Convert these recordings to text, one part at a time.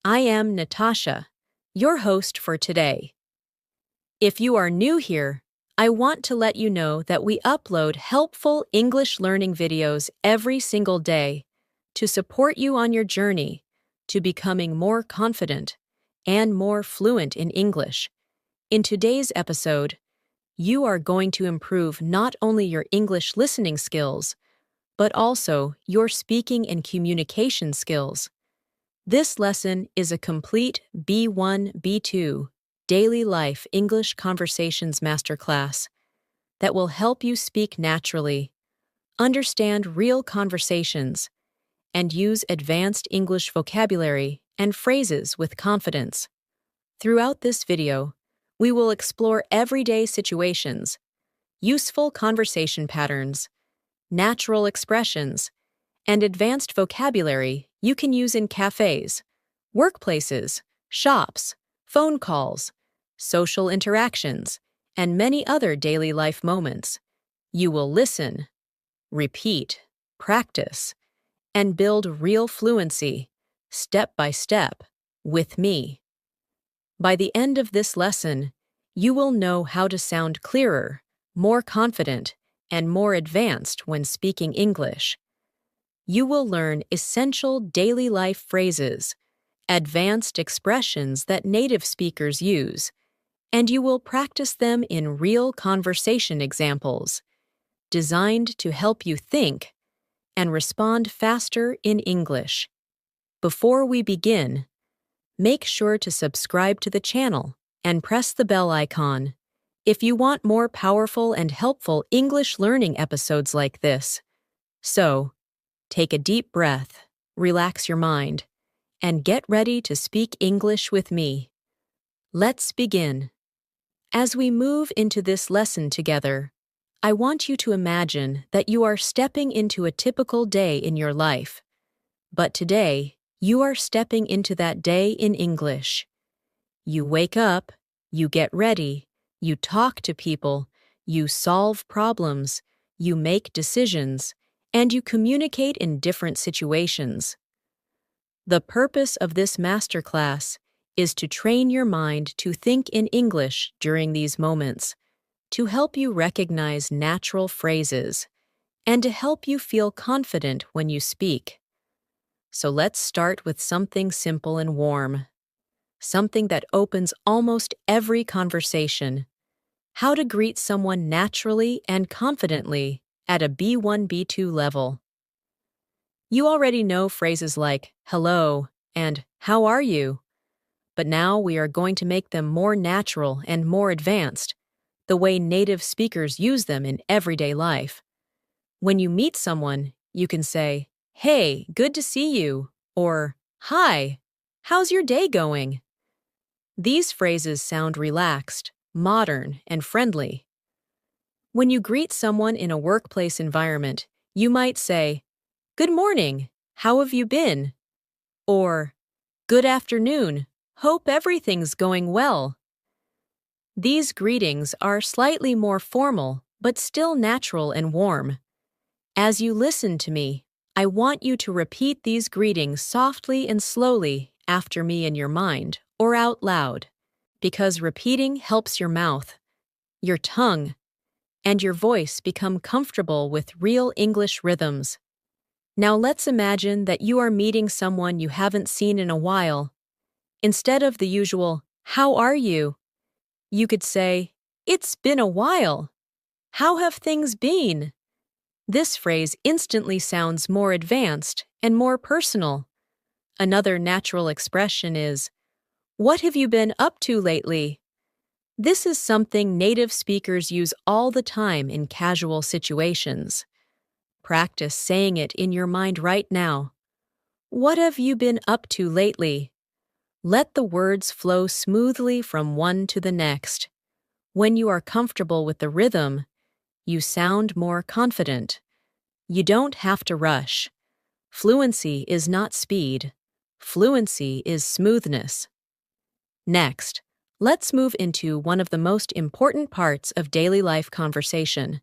I am Natasha, your host for today. If you are new here, I want to let you know that we upload helpful English learning videos every single day to support you on your journey to becoming more confident and more fluent in English. In today's episode, you are going to improve not only your English listening skills, but also your speaking and communication skills. This lesson is a complete B1, B2 Daily Life English Conversations Masterclass that will help you speak naturally, understand real conversations, and use advanced English vocabulary and phrases with confidence. Throughout this video, we will explore everyday situations, useful conversation patterns, natural expressions, and advanced vocabulary you can use in cafes, workplaces, shops, phone calls, social interactions, and many other daily life moments. You will listen, repeat, practice, and build real fluency, step by step, with me. By the end of this lesson, you will know how to sound clearer, more confident, and more advanced when speaking English. You will learn essential daily life phrases, advanced expressions that native speakers use, and you will practice them in real conversation examples, designed to help you think and respond faster in English. Before we begin, make sure to subscribe to the channel and press the bell icon if you want more powerful and helpful English learning episodes like this. So, take a deep breath, relax your mind, and get ready to speak English with me. Let's begin. As we move into this lesson together, I want you to imagine that you are stepping into a typical day in your life. But today, you are stepping into that day in English. You wake up, you get ready, you talk to people, you solve problems, you make decisions, and you communicate in different situations. The purpose of this masterclass is to train your mind to think in English during these moments, to help you recognize natural phrases, and to help you feel confident when you speak. So let's start with something simple and warm, something that opens almost every conversation: how to greet someone naturally and confidently at a B1, B2 level. You already know phrases like hello and how are you? But now we are going to make them more natural and more advanced, the way native speakers use them in everyday life. When you meet someone, you can say, "Hey, good to see you," or "Hi, how's your day going?" These phrases sound relaxed, modern, and friendly. When you greet someone in a workplace environment, you might say, "Good morning, how have you been?" Or, "Good afternoon, hope everything's going well." These greetings are slightly more formal, but still natural and warm. As you listen to me, I want you to repeat these greetings softly and slowly after me in your mind or out loud, because repeating helps your mouth, your tongue, and your voice become comfortable with real English rhythms. Now let's imagine that you are meeting someone you haven't seen in a while. Instead of the usual, "How are you?" you could say, "It's been a while. How have things been?" This phrase instantly sounds more advanced and more personal. Another natural expression is, "What have you been up to lately?" This is something native speakers use all the time in casual situations. Practice saying it in your mind right now. What have you been up to lately? Let the words flow smoothly from one to the next. When you are comfortable with the rhythm, you sound more confident. You don't have to rush. Fluency is not speed. Fluency is smoothness. Next, let's move into one of the most important parts of daily life conversation,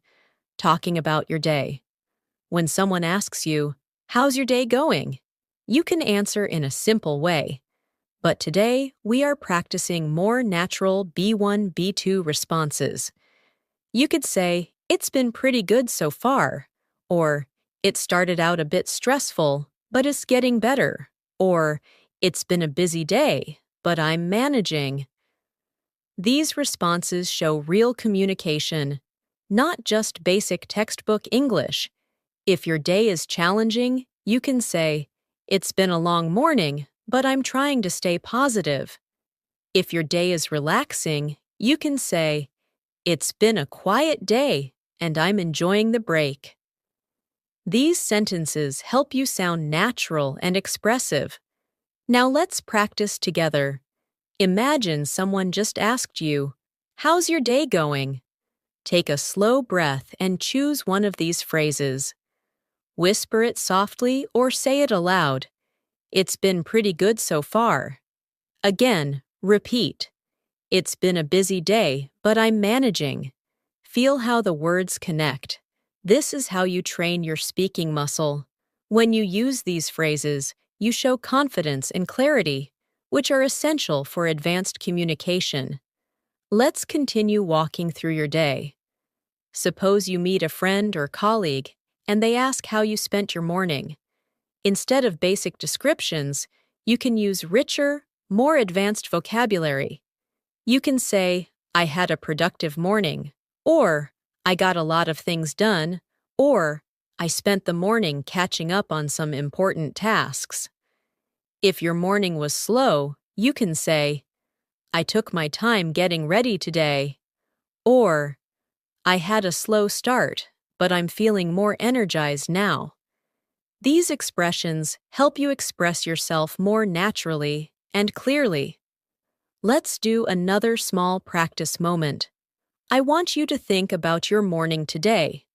talking about your day. When someone asks you, "How's your day going?" you can answer in a simple way. But today, we are practicing more natural B1, B2 responses. You could say, "It's been pretty good so far," or "It started out a bit stressful, but it's getting better," or "It's been a busy day, but I'm managing." These responses show real communication, not just basic textbook English. If your day is challenging, you can say, "It's been a long morning, but I'm trying to stay positive." If your day is relaxing, you can say, "It's been a quiet day, and I'm enjoying the break." These sentences help you sound natural and expressive. Now let's practice together. Imagine someone just asked you, "How's your day going?" Take a slow breath and choose one of these phrases. Whisper it softly or say it aloud. "It's been pretty good so far." Again, repeat. "It's been a busy day, but I'm managing." Feel how the words connect. This is how you train your speaking muscle. When you use these phrases, you show confidence and clarity, which are essential for advanced communication. Let's continue walking through your day. Suppose you meet a friend or colleague, and they ask how you spent your morning. Instead of basic descriptions, you can use richer, more advanced vocabulary. You can say, "I had a productive morning," or "I got a lot of things done," or "I spent the morning catching up on some important tasks." If your morning was slow, you can say, "I took my time getting ready today," or "I had a slow start, but I'm feeling more energized now." These expressions help you express yourself more naturally and clearly. Let's do another small practice moment. I want you to think about your morning today.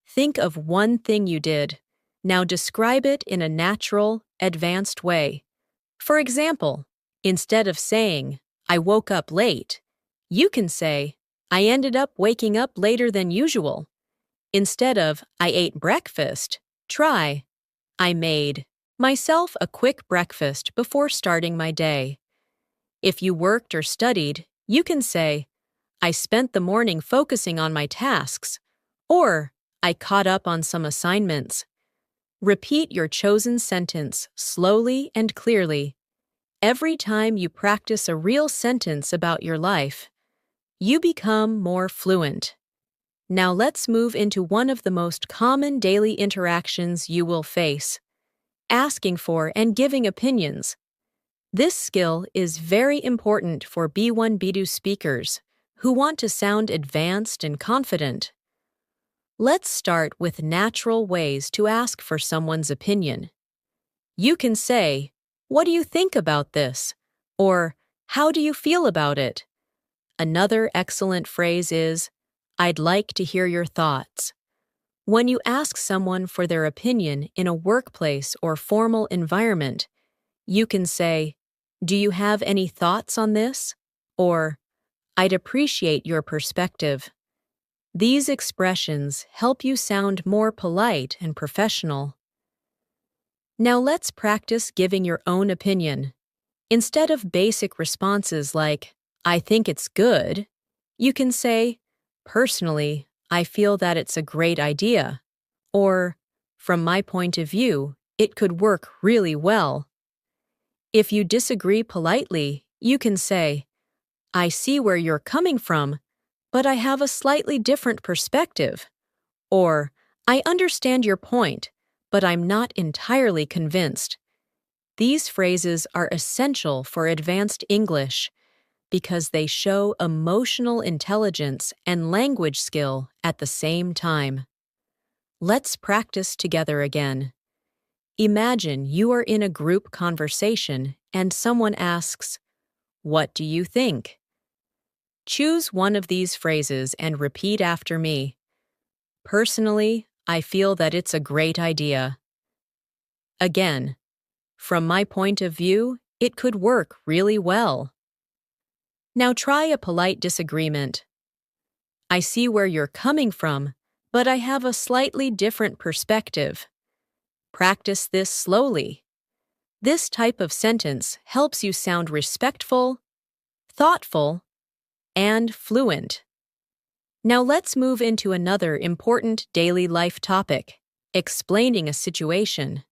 Think of one thing you did. Now describe it in a natural, advanced way. For example, instead of saying, "I woke up late," you can say, "I ended up waking up later than usual." Instead of, "I ate breakfast," try, "I made myself a quick breakfast before starting my day." If you worked or studied, you can say, "I spent the morning focusing on my tasks," or "I caught up on some assignments." Repeat your chosen sentence slowly and clearly. Every time you practice a real sentence about your life, you become more fluent. Now let's move into one of the most common daily interactions you will face: asking for and giving opinions. This skill is very important for B1, B2 speakers who want to sound advanced and confident. Let's start with natural ways to ask for someone's opinion. You can say, "What do you think about this?" or "How do you feel about it?" Another excellent phrase is, "I'd like to hear your thoughts." When you ask someone for their opinion in a workplace or formal environment, you can say, "Do you have any thoughts on this?" or "I'd appreciate your perspective." These expressions help you sound more polite and professional. Now let's practice giving your own opinion. Instead of basic responses like, "I think it's good," you can say, "Personally, I feel that it's a great idea," or "From my point of view, it could work really well." If you disagree politely, you can say, "I see where you're coming from, but I have a slightly different perspective," or "I understand your point, but I'm not entirely convinced." These phrases are essential for advanced English because they show emotional intelligence and language skill at the same time. Let's practice together again. Imagine you are in a group conversation and someone asks, "What do you think?" Choose one of these phrases and repeat after me. "Personally, I feel that it's a great idea." Again, "From my point of view, it could work really well." Now try a polite disagreement. "I see where you're coming from, but I have a slightly different perspective." Practice this slowly. This type of sentence helps you sound respectful, thoughtful, and fluent. Now let's move into another important daily life topic, explaining a situation.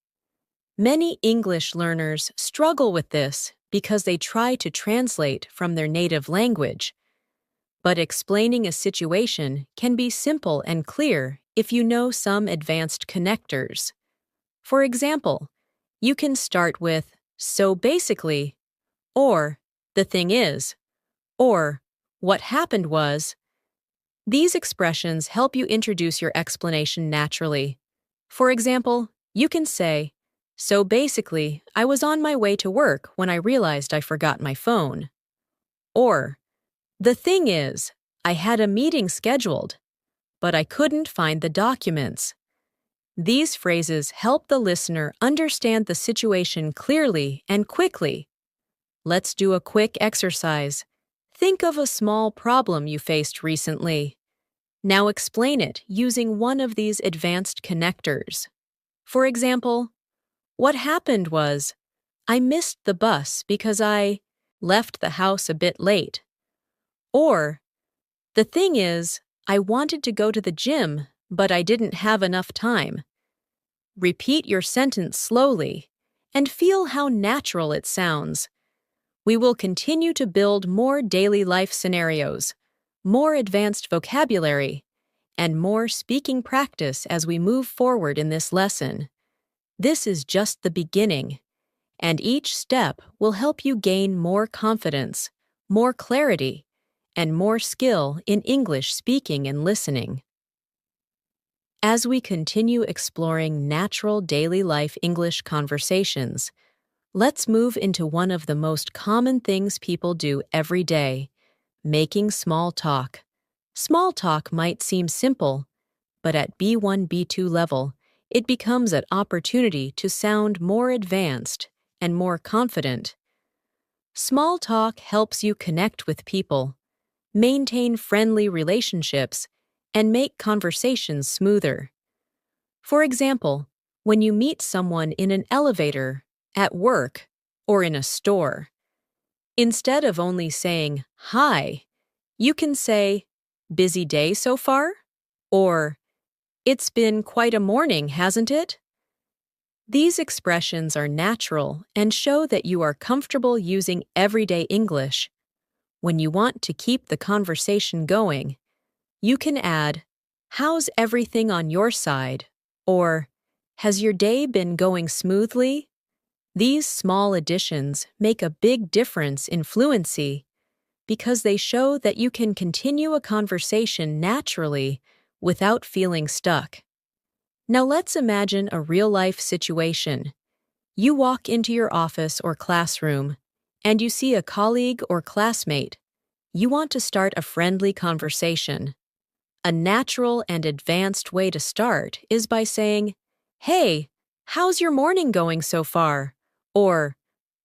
Many English learners struggle with this because they try to translate from their native language. But explaining a situation can be simple and clear if you know some advanced connectors. For example, you can start with "so basically," or "the thing is," or "what happened was." These expressions help you introduce your explanation naturally. For example, you can say, "So basically, I was on my way to work when I realized I forgot my phone." Or, "The thing is, I had a meeting scheduled, but I couldn't find the documents." These phrases help the listener understand the situation clearly and quickly. Let's do a quick exercise. Think of a small problem you faced recently. Now explain it using one of these advanced connectors. For example, "What happened was, I missed the bus because I left the house a bit late." Or, "The thing is, I wanted to go to the gym, but I didn't have enough time." Repeat your sentence slowly and feel how natural it sounds. We will continue to build more daily life scenarios, more advanced vocabulary, and more speaking practice as we move forward in this lesson. This is just the beginning, and each step will help you gain more confidence, more clarity, and more skill in English speaking and listening. As we continue exploring natural daily life English conversations, let's move into one of the most common things people do every day, making small talk. Small talk might seem simple, but at B1, B2 level, it becomes an opportunity to sound more advanced and more confident. Small talk helps you connect with people, maintain friendly relationships, and make conversations smoother. For example, when you meet someone in an elevator, at work, or in a store, instead of only saying "Hi," you can say, "Busy day so far?" Or, "It's been quite a morning, hasn't it?" These expressions are natural and show that you are comfortable using everyday English. When you want to keep the conversation going, you can add, "How's everything on your side?" Or, "Has your day been going smoothly?" These small additions make a big difference in fluency because they show that you can continue a conversation naturally without feeling stuck. Now let's imagine a real-life situation. You walk into your office or classroom, and you see a colleague or classmate. You want to start a friendly conversation. A natural and advanced way to start is by saying, "Hey, how's your morning going so far?" Or,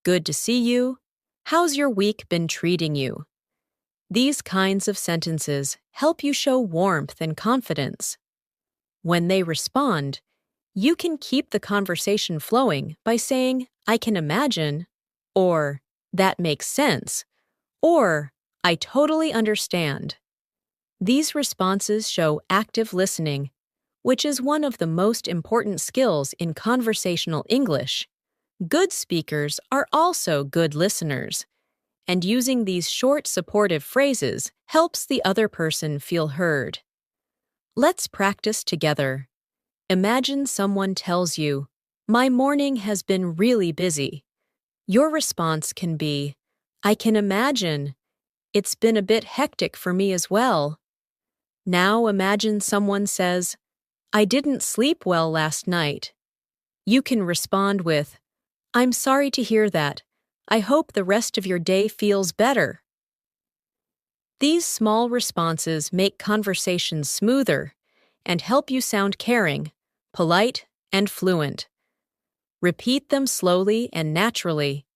"Good to see you. How's your week been treating you?" These kinds of sentences help you show warmth and confidence. When they respond, you can keep the conversation flowing by saying, "I can imagine," or "That makes sense," or "I totally understand." These responses show active listening, which is one of the most important skills in conversational English. Good speakers are also good listeners, and using these short supportive phrases helps the other person feel heard. Let's practice together. Imagine someone tells you, "My morning has been really busy." Your response can be, "I can imagine. It's been a bit hectic for me as well." Now imagine someone says, "I didn't sleep well last night." You can respond with, "I'm sorry to hear that. I hope the rest of your day feels better." These small responses make conversations smoother and help you sound caring, polite, and fluent. Repeat them slowly and naturally.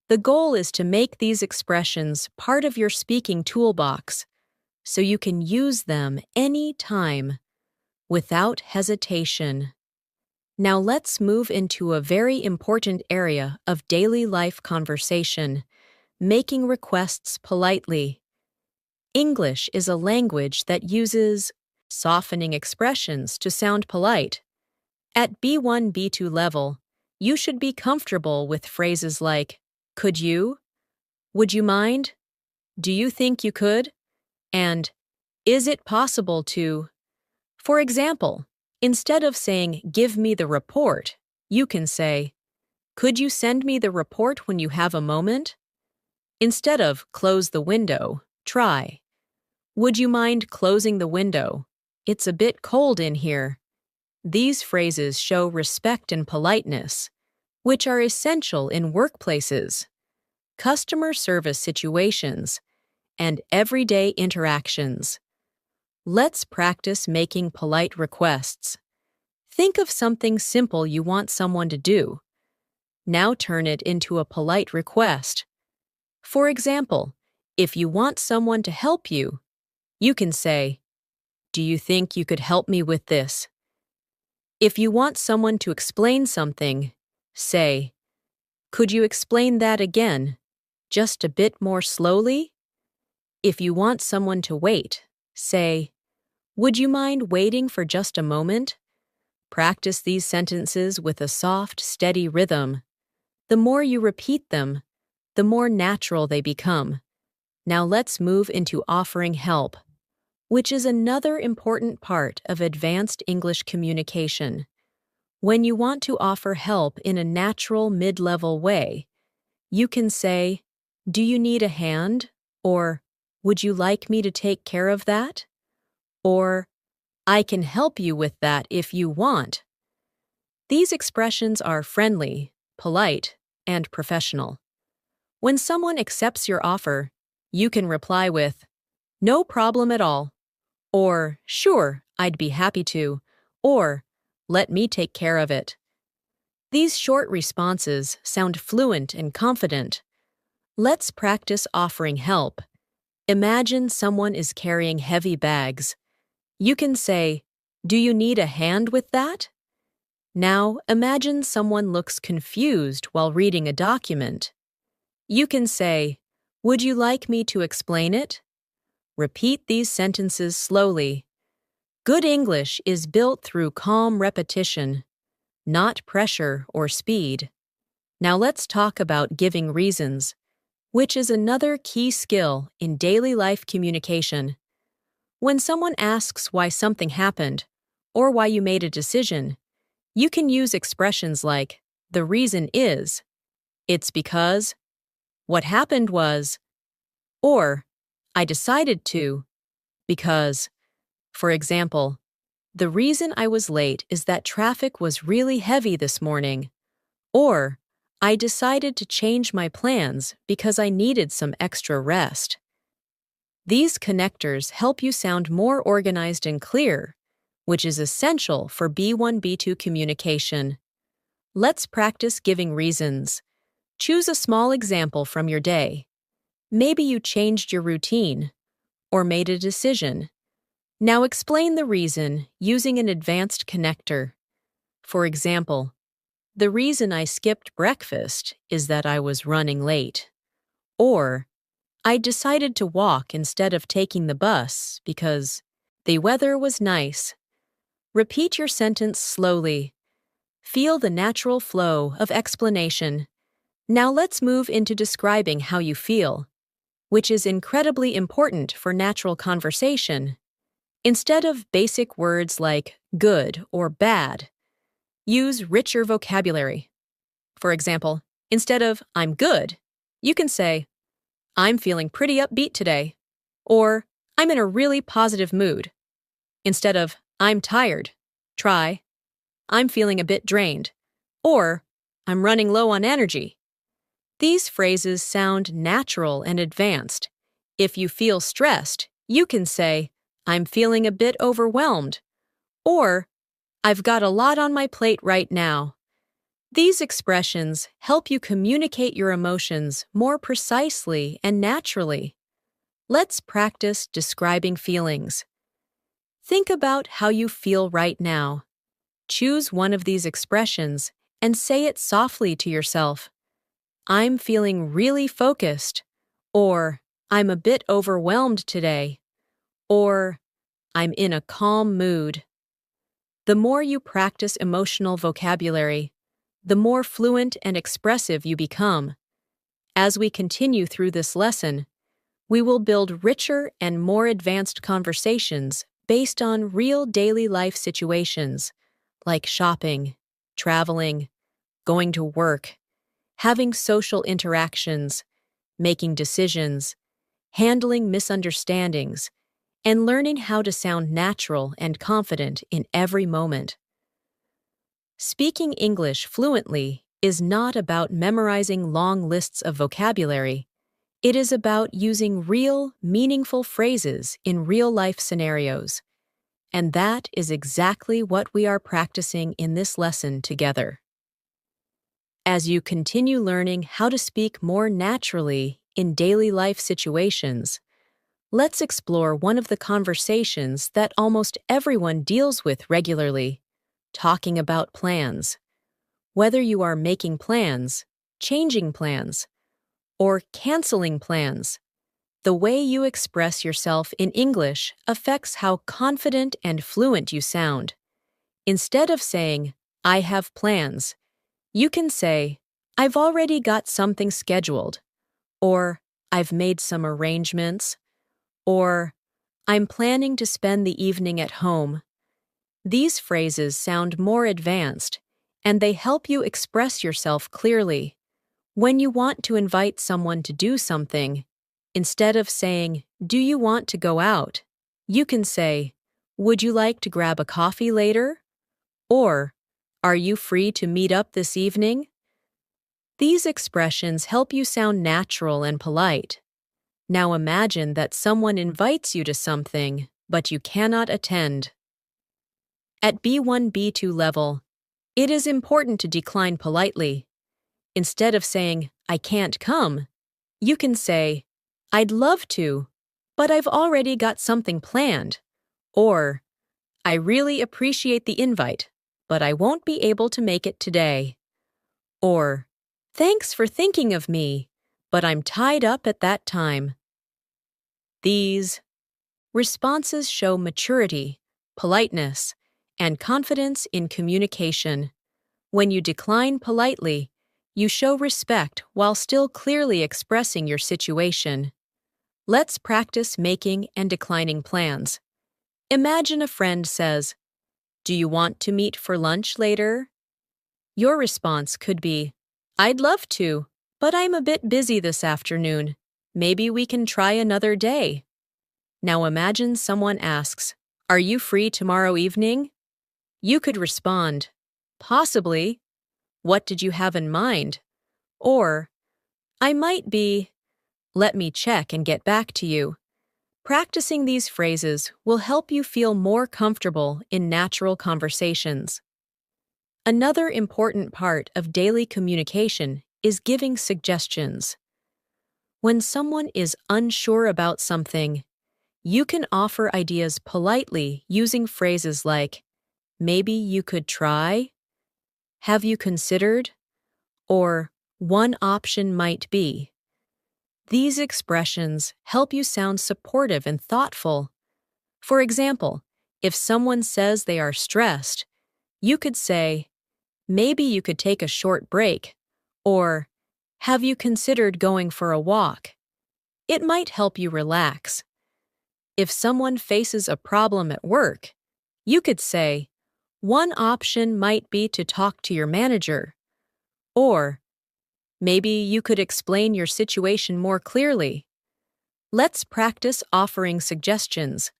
The goal is to make these expressions part of your speaking toolbox so you can use them any time without hesitation. Now let's move into a very important area of daily life conversation, making requests politely. English is a language that uses softening expressions to sound polite. At B1, B2 level, you should be comfortable with phrases like, could you? Would you mind? Do you think you could? And, is it possible to? For example, instead of saying, give me the report, you can say, could you send me the report when you have a moment? Instead of close the window, try, would you mind closing the window? It's a bit cold in here. These phrases show respect and politeness, which are essential in workplaces, customer service situations, and everyday interactions. Let's practice making polite requests. Think of something simple you want someone to do. Now turn it into a polite request. For example, if you want someone to help you, you can say, do you think you could help me with this? If you want someone to explain something, say, could you explain that again, just a bit more slowly? If you want someone to wait, say, would you mind waiting for just a moment? Practice these sentences with a soft, steady rhythm. The more you repeat them, the more natural they become. Now let's move into offering help, which is another important part of advanced English communication. When you want to offer help in a natural mid-level way, you can say, do you need a hand? Or, would you like me to take care of that? Or, I can help you with that if you want. These expressions are friendly, polite, and professional. When someone accepts your offer, you can reply with, no problem at all, or sure, I'd be happy to, or let me take care of it. These short responses sound fluent and confident. Let's practice offering help. Imagine someone is carrying heavy bags. You can say, do you need a hand with that? Now imagine someone looks confused while reading a document. You can say, would you like me to explain it? Repeat these sentences slowly. Good English is built through calm repetition, not pressure or speed. Now let's talk about giving reasons, which is another key skill in daily life communication. When someone asks why something happened or why you made a decision, you can use expressions like, the reason is, it's because, what happened was, or I decided to, because. For example, the reason I was late is that traffic was really heavy this morning, or I decided to change my plans because I needed some extra rest. These connectors help you sound more organized and clear, which is essential for B1, B2 communication. Let's practice giving reasons. Choose a small example from your day. Maybe you changed your routine or made a decision. Now explain the reason using an advanced connector. For example, the reason I skipped breakfast is that I was running late. Or, I decided to walk instead of taking the bus because the weather was nice. Repeat your sentence slowly. Feel the natural flow of explanation. Now let's move into describing how you feel, which is incredibly important for natural conversation. Instead of basic words like good or bad, use richer vocabulary. For example, instead of I'm good, you can say, I'm feeling pretty upbeat today, or I'm in a really positive mood. Instead of I'm tired, try I'm feeling a bit drained, or I'm running low on energy. These phrases sound natural and advanced. If you feel stressed, you can say, I'm feeling a bit overwhelmed, or I've got a lot on my plate right now. These expressions help you communicate your emotions more precisely and naturally. Let's practice describing feelings. Think about how you feel right now. Choose one of these expressions and say it softly to yourself. I'm feeling really focused, or I'm a bit overwhelmed today, or I'm in a calm mood. The more you practice emotional vocabulary, the more fluent and expressive you become. As we continue through this lesson, we will build richer and more advanced conversations based on real daily life situations like shopping, traveling, going to work, having social interactions, making decisions, handling misunderstandings, and learning how to sound natural and confident in every moment. Speaking English fluently is not about memorizing long lists of vocabulary. It is about using real, meaningful phrases in real-life scenarios. And that is exactly what we are practicing in this lesson together. As you continue learning how to speak more naturally in daily life situations, let's explore one of the conversations that almost everyone deals with regularly, talking about plans. Whether you are making plans, changing plans, or canceling plans, the way you express yourself in English affects how confident and fluent you sound. Instead of saying, I have plans, you can say, I've already got something scheduled, or I've made some arrangements, or I'm planning to spend the evening at home. These phrases sound more advanced, and they help you express yourself clearly. When you want to invite someone to do something, instead of saying, do you want to go out? You can say, would you like to grab a coffee later? Or, are you free to meet up this evening? These expressions help you sound natural and polite. Now imagine that someone invites you to something, but you cannot attend. At B1, B2 level, it is important to decline politely. Instead of saying, I can't come, you can say, I'd love to, but I've already got something planned. Or, I really appreciate the invite, but I won't be able to make it today. Or, thanks for thinking of me, but I'm tied up at that time. These responses show maturity, politeness, and confidence in communication. When you decline politely, you show respect while still clearly expressing your situation. Let's practice making and declining plans. Imagine a friend says, do you want to meet for lunch later? Your response could be, I'd love to, but I'm a bit busy this afternoon. Maybe we can try another day. Now imagine someone asks, are you free tomorrow evening? You could respond, possibly. What did you have in mind? Or, I might be. Let me check and get back to you. Practicing these phrases will help you feel more comfortable in natural conversations. Another important part of daily communication is giving suggestions. When someone is unsure about something, you can offer ideas politely using phrases like, maybe you could try, have you considered, or one option might be. These expressions help you sound supportive and thoughtful. For example, if someone says they are stressed, you could say, maybe you could take a short break, or have you considered going for a walk? It might help you relax. If someone faces a problem at work, you could say, one option might be to talk to your manager, or maybe you could explain your situation more clearly. Let's practice offering suggestions.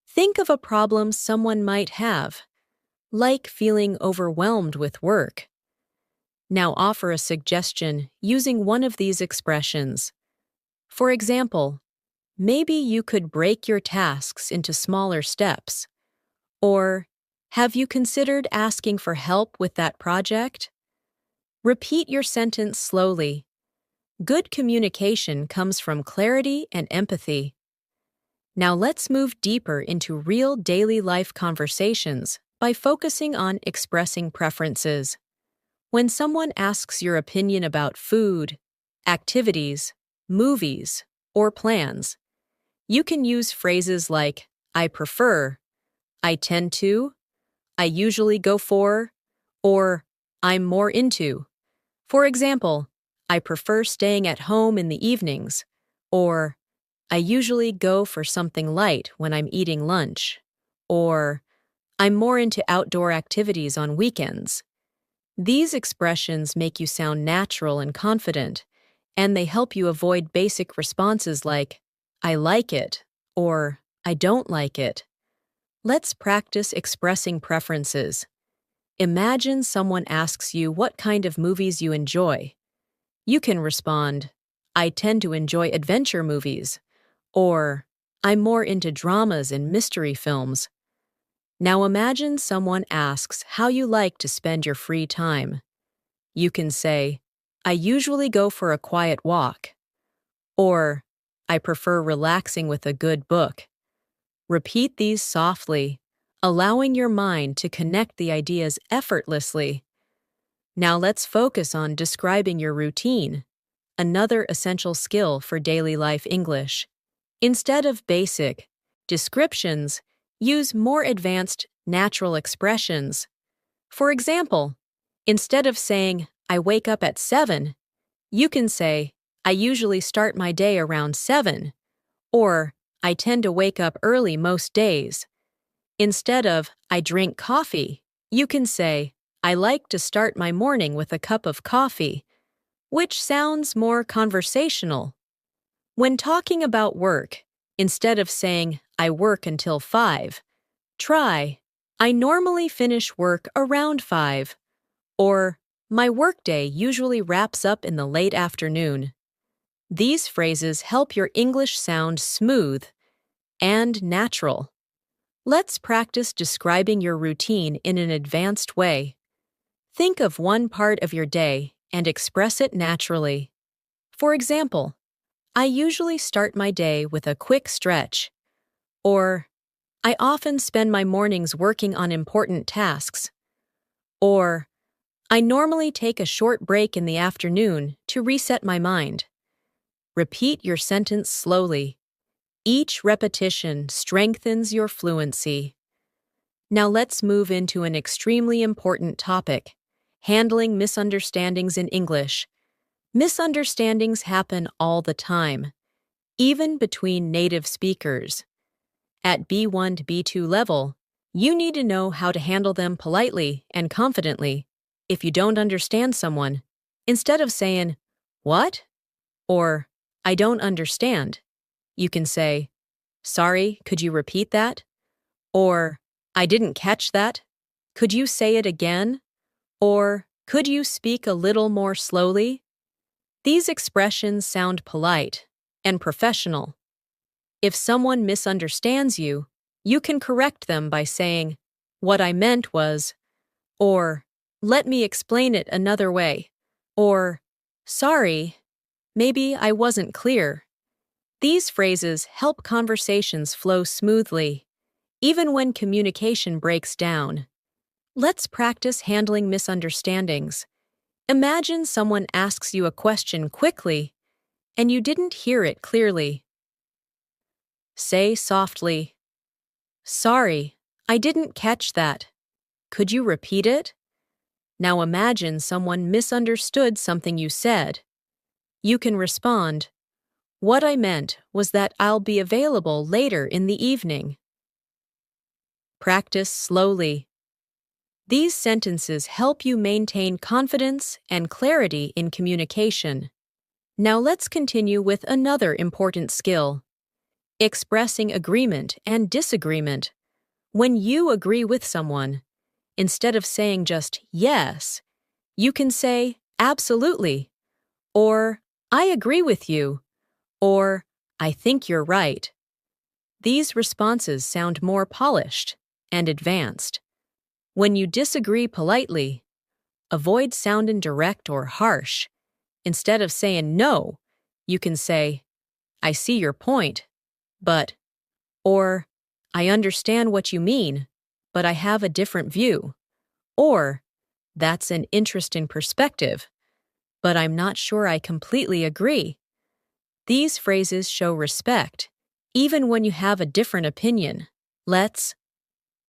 Think of a problem someone might have, like feeling overwhelmed with work. Now offer a suggestion using one of these expressions. For example, maybe you could break your tasks into smaller steps. Or, have you considered asking for help with that project? Repeat your sentence slowly. Good communication comes from clarity and empathy. Now let's move deeper into real daily life conversations by focusing on expressing preferences. When someone asks your opinion about food, activities, movies, or plans, you can use phrases like I prefer, I tend to, I usually go for, or I'm more into. For example, I prefer staying at home in the evenings, or I usually go for something light when I'm eating lunch, or I'm more into outdoor activities on weekends. These expressions make you sound natural and confident, and they help you avoid basic responses like, I like it, or I don't like it. Let's practice expressing preferences. Imagine someone asks you what kind of movies you enjoy. You can respond, I tend to enjoy adventure movies, or I'm more into dramas and mystery films. Now imagine someone asks how you like to spend your free time. You can say, I usually go for a quiet walk, or I prefer relaxing with a good book. Repeat these softly, allowing your mind to connect the ideas effortlessly. Now let's focus on describing your routine, another essential skill for daily life English. Instead of basic descriptions, use more advanced, natural expressions. For example, instead of saying, I wake up at 7, you can say, I usually start my day around 7, or I tend to wake up early most days. Instead of, I drink coffee, you can say, I like to start my morning with a cup of coffee, which sounds more conversational. When talking about work, instead of saying, I work until 5, try, I normally finish work around 5, or my workday usually wraps up in the late afternoon. These phrases help your English sound smooth and natural. Let's practice describing your routine in an advanced way. Think of one part of your day and express it naturally. For example, I usually start my day with a quick stretch, or I often spend my mornings working on important tasks, or I normally take a short break in the afternoon to reset my mind. Repeat your sentence slowly. Each repetition strengthens your fluency. Now let's move into an extremely important topic, handling misunderstandings in English. Misunderstandings happen all the time, even between native speakers. At B1 to B2 level, you need to know how to handle them politely and confidently. If you don't understand someone, instead of saying, what? Or, I don't understand, you can say, sorry, could you repeat that? Or, I didn't catch that. Could you say it again? Or, could you speak a little more slowly? These expressions sound polite and professional. If someone misunderstands you, you can correct them by saying, what I meant was, or, let me explain it another way, or, sorry, maybe I wasn't clear. These phrases help conversations flow smoothly, even when communication breaks down. Let's practice handling misunderstandings. Imagine someone asks you a question quickly, and you didn't hear it clearly. Say softly, sorry, I didn't catch that. Could you repeat it? Now imagine someone misunderstood something you said. You can respond, what I meant was that I'll be available later in the evening. Practice slowly. These sentences help you maintain confidence and clarity in communication. Now let's continue with another important skill, expressing agreement and disagreement. When you agree with someone, instead of saying just yes, you can say absolutely, or I agree with you, or I think you're right. These responses sound more polished and advanced. When you disagree politely, avoid sounding direct or harsh. Instead of saying no, you can say, I see your point, but, or I understand what you mean, but I have a different view. Or, that's an interesting perspective, but I'm not sure I completely agree. These phrases show respect, even when you have a different opinion. Let's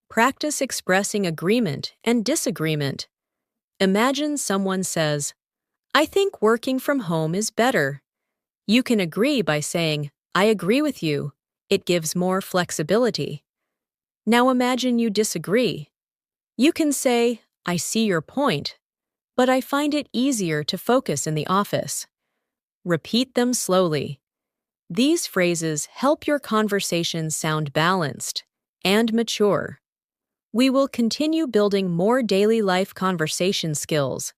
practice expressing agreement and disagreement. Imagine someone says, I think working from home is better. You can agree by saying, I agree with you. It gives more flexibility. Now imagine you disagree. You can say, I see your point, but I find it easier to focus in the office. Repeat them slowly. These phrases help your conversation sound balanced and mature. We will continue building more daily life conversation skills,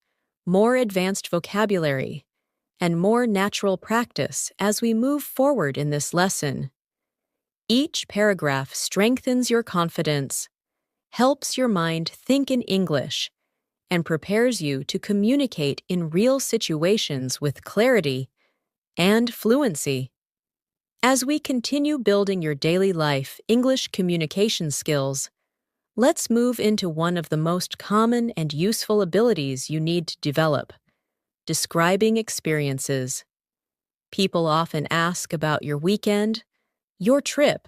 more advanced vocabulary, and more natural practice as we move forward in this lesson. Each paragraph strengthens your confidence, helps your mind think in English, and prepares you to communicate in real situations with clarity and fluency. As we continue building your daily life English communication skills, let's move into one of the most common and useful abilities you need to develop: describing experiences. People often ask about your weekend, your trip,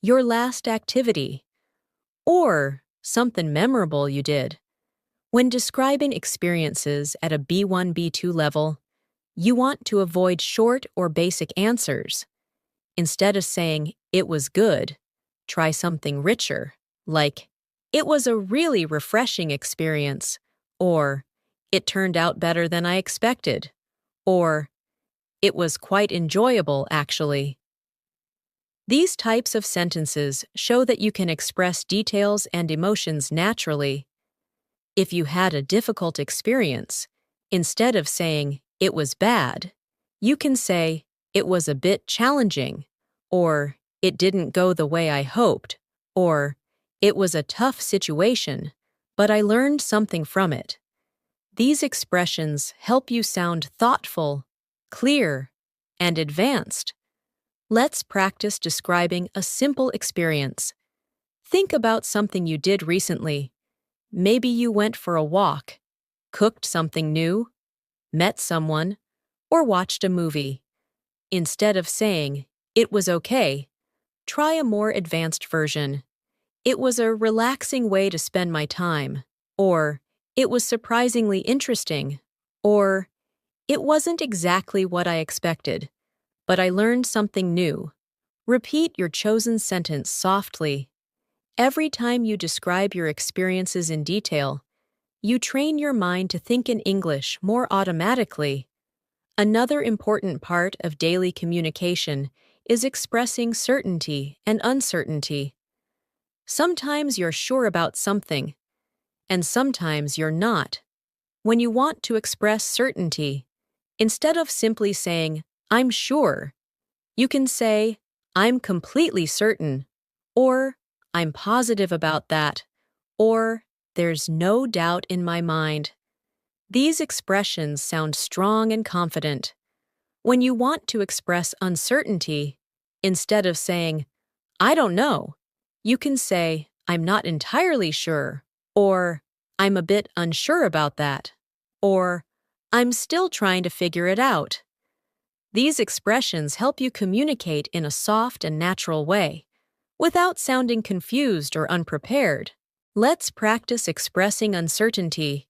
your last activity, or something memorable you did. When describing experiences at a B1, B2 level, you want to avoid short or basic answers. Instead of saying, it was good, try something richer, like, it was a really refreshing experience, or, it turned out better than I expected, or, it was quite enjoyable, actually. These types of sentences show that you can express details and emotions naturally. If you had a difficult experience, instead of saying, it was bad, you can say, it was a bit challenging, or it didn't go the way I hoped, or it was a tough situation, but I learned something from it. These expressions help you sound thoughtful, clear, and advanced. Let's practice describing a simple experience. Think about something you did recently. Maybe you went for a walk, cooked something new, met someone, or watched a movie. Instead of saying, it was okay, try a more advanced version. It was a relaxing way to spend my time, or it was surprisingly interesting, or it wasn't exactly what I expected, but I learned something new. Repeat your chosen sentence softly. Every time you describe your experiences in detail, you train your mind to think in English more automatically. Another important part of daily communication is expressing certainty and uncertainty. Sometimes you're sure about something, and sometimes you're not. When you want to express certainty, instead of simply saying, I'm sure, you can say, I'm completely certain, or I'm positive about that, or there's no doubt in my mind. These expressions sound strong and confident. When you want to express uncertainty, instead of saying, I don't know, you can say, I'm not entirely sure, or I'm a bit unsure about that, or I'm still trying to figure it out. These expressions help you communicate in a soft and natural way, without sounding confused or unprepared. Let's practice expressing uncertainty.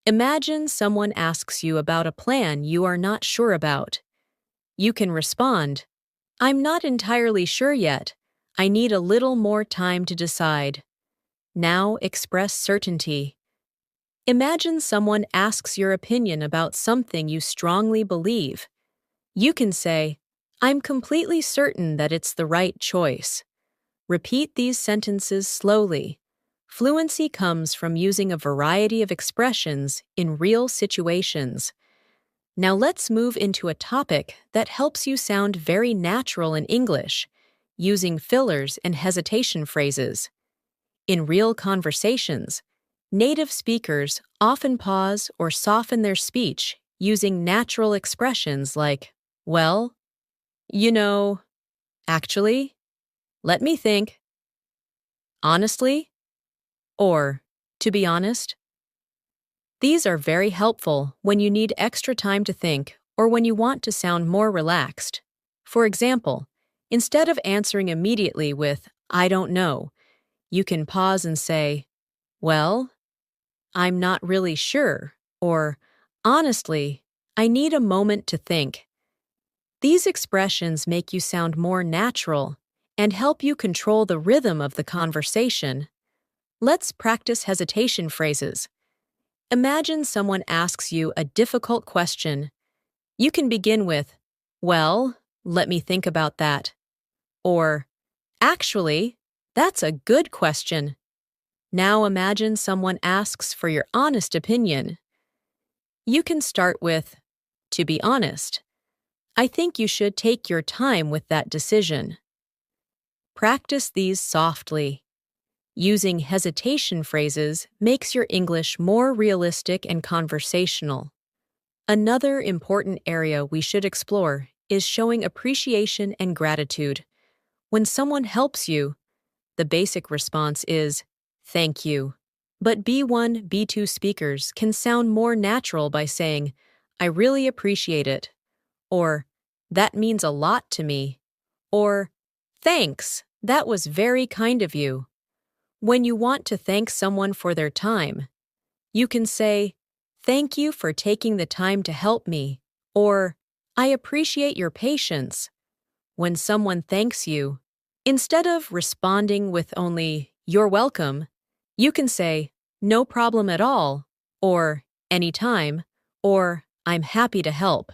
Imagine someone asks you about a plan you are not sure about. You can respond, I'm not entirely sure yet. I need a little more time to decide. Now express certainty. Imagine someone asks your opinion about something you strongly believe. You can say, I'm completely certain that it's the right choice. Repeat these sentences slowly. Fluency comes from using a variety of expressions in real situations. Now let's move into a topic that helps you sound very natural in English, using fillers and hesitation phrases. In real conversations, native speakers often pause or soften their speech using natural expressions like, well, you know, actually, let me think, honestly, or to be honest. These are very helpful when you need extra time to think or when you want to sound more relaxed. For example, instead of answering immediately with, I don't know, you can pause and say, well, I'm not really sure, or honestly, I need a moment to think. These expressions make you sound more natural and help you control the rhythm of the conversation. Let's practice hesitation phrases. Imagine someone asks you a difficult question. You can begin with, well, let me think about that. Or, actually, that's a good question. Now imagine someone asks for your honest opinion. You can start with, to be honest, I think you should take your time with that decision. Practice these softly. Using hesitation phrases makes your English more realistic and conversational. Another important area we should explore is showing appreciation and gratitude. When someone helps you, the basic response is, thank you. But B1, B2 speakers can sound more natural by saying, I really appreciate it, or that means a lot to me, or thanks, that was very kind of you. When you want to thank someone for their time, you can say, thank you for taking the time to help me, or I appreciate your patience. When someone thanks you, instead of responding with only, you're welcome, you can say, no problem at all, or anytime, or I'm happy to help.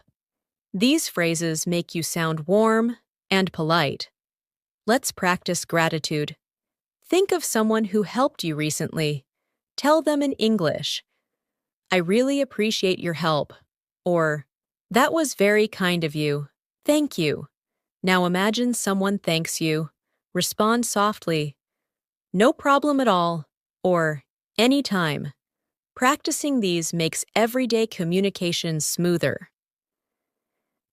These phrases make you sound warm and polite. Let's practice gratitude. Think of someone who helped you recently. Tell them in English, I really appreciate your help, or that was very kind of you. Thank you. Now imagine someone thanks you. Respond softly, no problem at all, or anytime. Practicing these makes everyday communication smoother.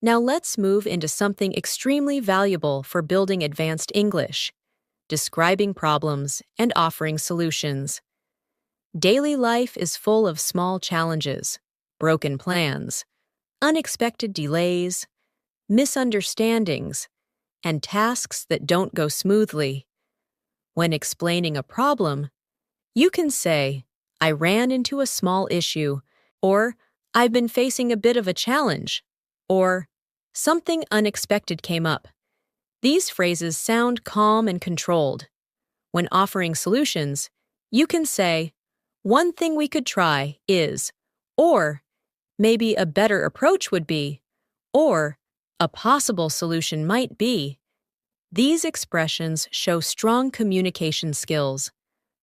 Now let's move into something extremely valuable for building advanced English: describing problems and offering solutions. Daily life is full of small challenges, broken plans, unexpected delays, misunderstandings, and tasks that don't go smoothly. When explaining a problem, you can say, I ran into a small issue, or I've been facing a bit of a challenge, or something unexpected came up. These phrases sound calm and controlled. When offering solutions, you can say, one thing we could try is, or maybe a better approach would be, or a possible solution might be. These expressions show strong communication skills.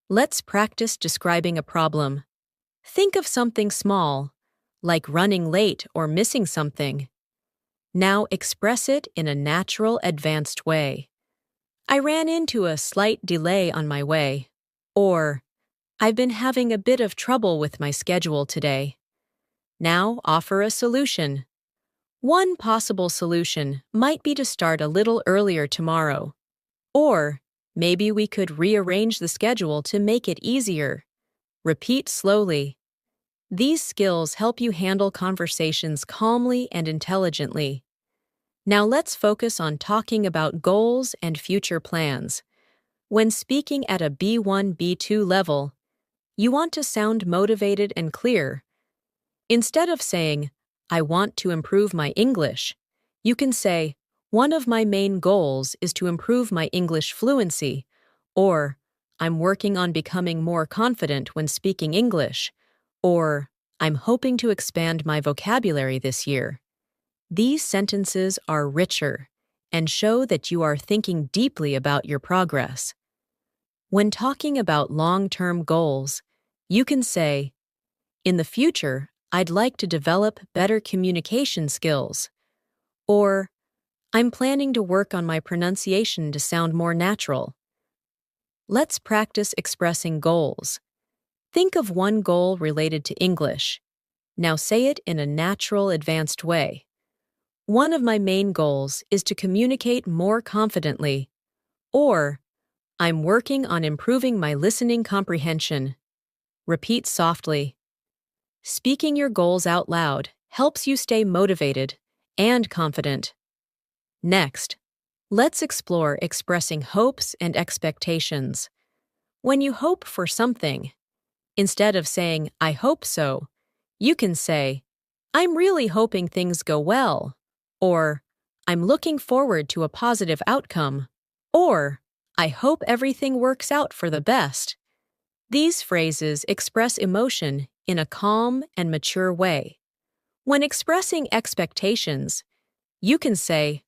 Let's practice describing a problem. Think of something small, like running late or missing something. Now express it in a natural, advanced way. I ran into a slight delay on my way. Or, I've been having a bit of trouble with my schedule today. Now offer a solution. One possible solution might be to start a little earlier tomorrow. Or, maybe we could rearrange the schedule to make it easier. Repeat slowly. These skills help you handle conversations calmly and intelligently. Now let's focus on talking about goals and future plans. When speaking at a B1, B2 level, you want to sound motivated and clear. Instead of saying, I want to improve my English, you can say, one of my main goals is to improve my English fluency, or I'm working on becoming more confident when speaking English, or I'm hoping to expand my vocabulary this year. These sentences are richer and show that you are thinking deeply about your progress. When talking about long-term goals, you can say, in the future, I'd like to develop better communication skills, or I'm planning to work on my pronunciation to sound more natural. Let's practice expressing goals. Think of one goal related to English. Now say it in a natural, advanced way. One of my main goals is to communicate more confidently, or I'm working on improving my listening comprehension. Repeat softly. Speaking your goals out loud helps you stay motivated and confident. Next, let's explore expressing hopes and expectations. When you hope for something, instead of saying, I hope so, you can say, I'm really hoping things go well, or I'm looking forward to a positive outcome, or I hope everything works out for the best. These phrases express emotion in a calm and mature way. When expressing expectations, you can say,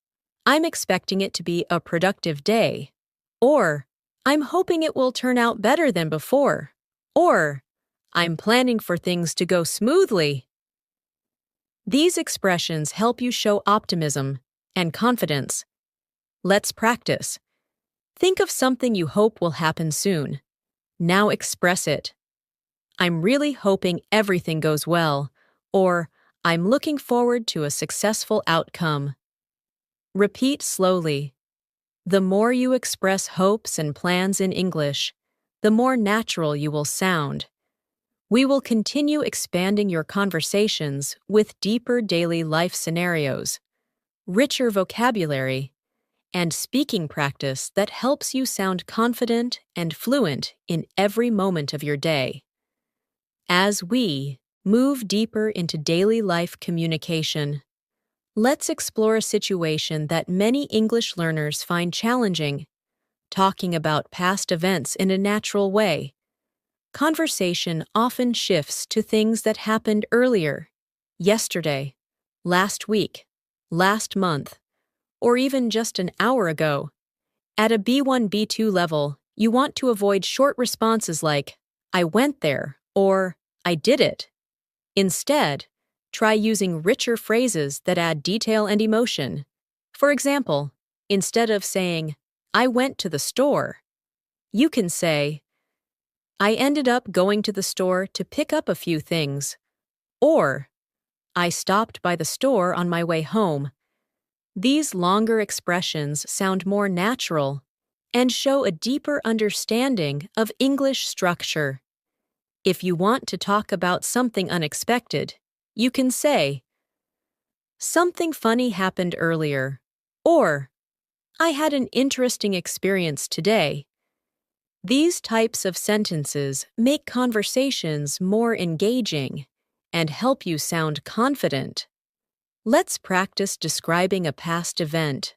I'm expecting it to be a productive day, or I'm hoping it will turn out better than before, or I'm planning for things to go smoothly. These expressions help you show optimism and confidence. Let's practice. Think of something you hope will happen soon. Now express it. I'm really hoping everything goes well, or I'm looking forward to a successful outcome. Repeat slowly. The more you express hopes and plans in English, the more natural you will sound. We will continue expanding your conversations with deeper daily life scenarios, richer vocabulary, and speaking practice that helps you sound confident and fluent in every moment of your day. As we move deeper into daily life communication, let's explore a situation that many English learners find challenging, talking about past events in a natural way. Conversation often shifts to things that happened earlier, yesterday, last week, last month, or even just an hour ago. At a B1, B2 level, you want to avoid short responses like, I went there, or I did it. Instead, try using richer phrases that add detail and emotion. For example, instead of saying, I went to the store, you can say, I ended up going to the store to pick up a few things, or I stopped by the store on my way home. These longer expressions sound more natural and show a deeper understanding of English structure. If you want to talk about something unexpected, you can say, something funny happened earlier, or I had an interesting experience today. These types of sentences make conversations more engaging and help you sound confident. Let's practice describing a past event.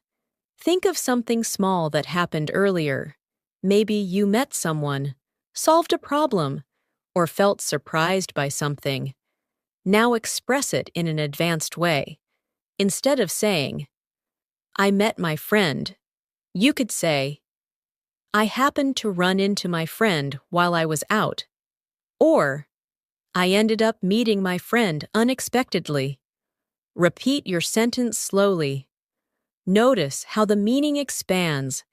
Think of something small that happened earlier. Maybe you met someone, solved a problem, or felt surprised by something. Now express it in an advanced way. Instead of saying, I met my friend, you could say, I happened to run into my friend while I was out. Or, I ended up meeting my friend unexpectedly. Repeat your sentence slowly. Notice how the meaning expands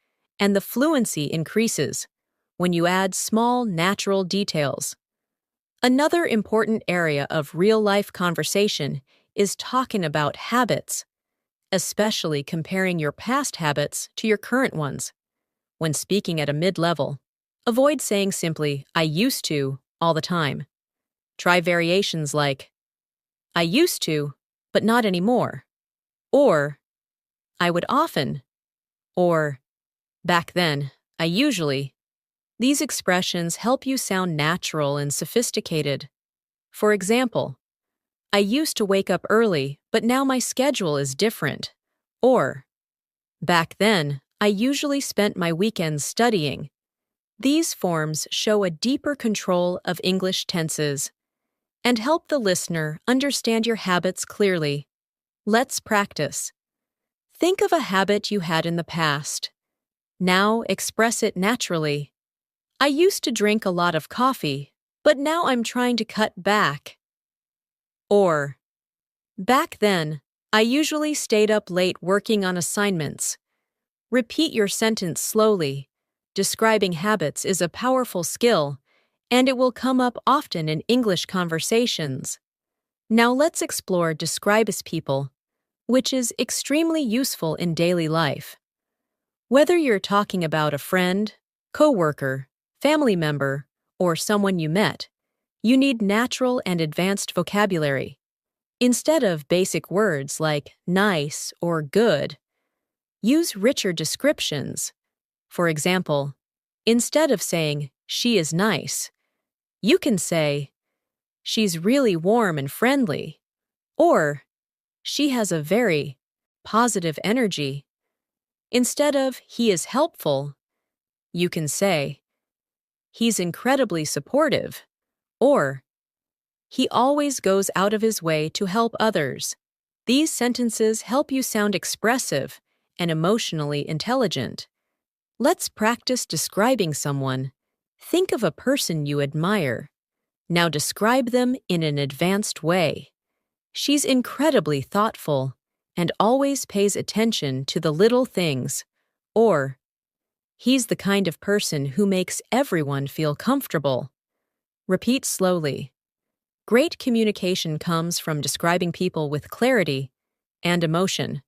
and the fluency increases when you add small, natural details. Another important area of real-life conversation is talking about habits, especially comparing your past habits to your current ones. When speaking at a mid-level, avoid saying simply, I used to, all the time. Try variations like, I used to, but not anymore. Or, I would often. Or, back then, I usually. These expressions help you sound natural and sophisticated. For example, I used to wake up early, but now my schedule is different. Or, back then, I usually spent my weekends studying. These forms show a deeper control of English tenses and help the listener understand your habits clearly. Let's practice. Think of a habit you had in the past. Now express it naturally. I used to drink a lot of coffee, but now I'm trying to cut back. Or, back then, I usually stayed up late working on assignments. Repeat your sentence slowly. Describing habits is a powerful skill, and it will come up often in English conversations. Now let's explore describe as people, which is extremely useful in daily life. Whether you're talking about a friend, coworker, family member, or someone you met, you need natural and advanced vocabulary. Instead of basic words like nice or good, use richer descriptions. For example, instead of saying, she is nice, you can say, she's really warm and friendly, or she has a very positive energy. Instead of, he is helpful, you can say, he's incredibly supportive, or he always goes out of his way to help others. These sentences help you sound expressive and emotionally intelligent. Let's practice describing someone. Think of a person you admire. Now describe them in an advanced way. She's incredibly thoughtful and always pays attention to the little things. Or, he's the kind of person who makes everyone feel comfortable. Repeat slowly. Great communication comes from describing people with clarity and emotion.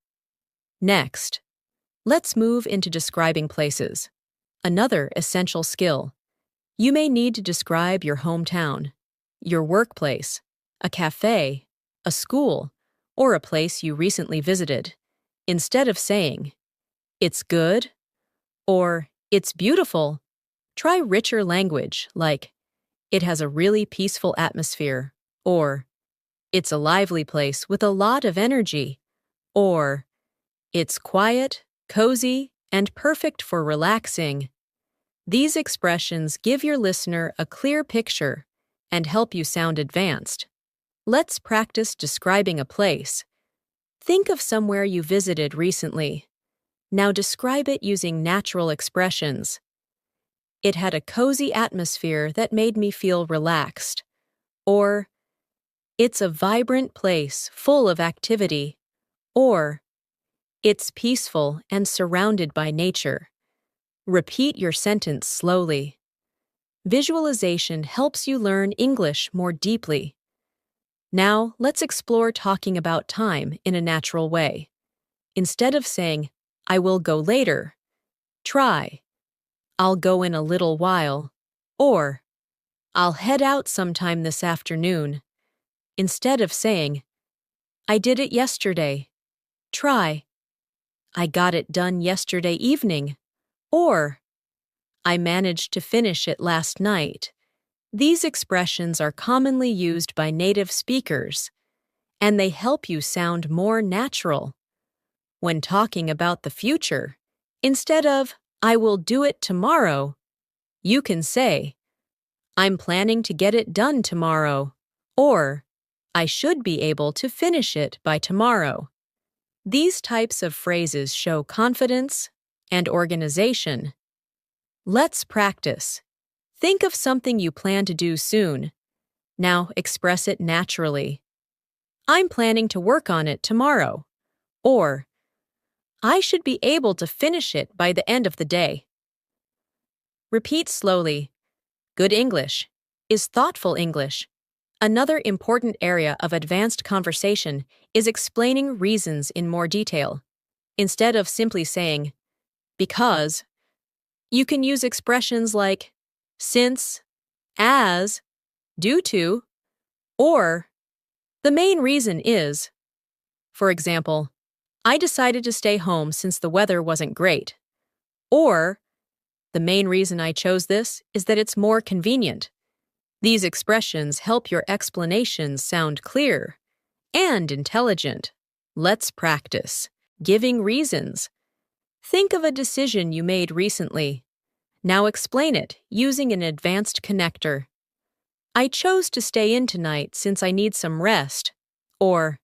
Next, let's move into describing places. Another essential skill. You may need to describe your hometown, your workplace, a cafe, a school, or a place you recently visited. Instead of saying, it's good, or it's beautiful, try richer language like, it has a really peaceful atmosphere, or it's a lively place with a lot of energy, or it's quiet, cozy, and perfect for relaxing. These expressions give your listener a clear picture and help you sound advanced. Let's practice describing a place. Think of somewhere you visited recently. Now describe it using natural expressions. It had a cozy atmosphere that made me feel relaxed. Or, it's a vibrant place full of activity. Or, it's peaceful and surrounded by nature. Repeat your sentence slowly. Visualization helps you learn English more deeply. Now, let's explore talking about time in a natural way. Instead of saying, I will go later, try, I'll go in a little while, or I'll head out sometime this afternoon. Instead of saying, I did it yesterday, try, I got it done yesterday evening, or I managed to finish it last night. These expressions are commonly used by native speakers, and they help you sound more natural. When talking about the future, instead of, I will do it tomorrow, you can say, I'm planning to get it done tomorrow, or I should be able to finish it by tomorrow. These types of phrases show confidence and organization. Let's practice. Think of something you plan to do soon. Now express it naturally. I'm planning to work on it tomorrow. Or, I should be able to finish it by the end of the day. Repeat slowly. Good English is thoughtful English. Another important area of advanced conversation is explaining reasons in more detail. Instead of simply saying, because, you can use expressions like since, as, due to, or the main reason is. For example, I decided to stay home since the weather wasn't great. Or, the main reason I chose this is that it's more convenient. These expressions help your explanations sound clear and intelligent. Let's practice. Giving reasons. Think of a decision you made recently. Now explain it using an advanced connector. I chose to stay in tonight since I need some rest. Or,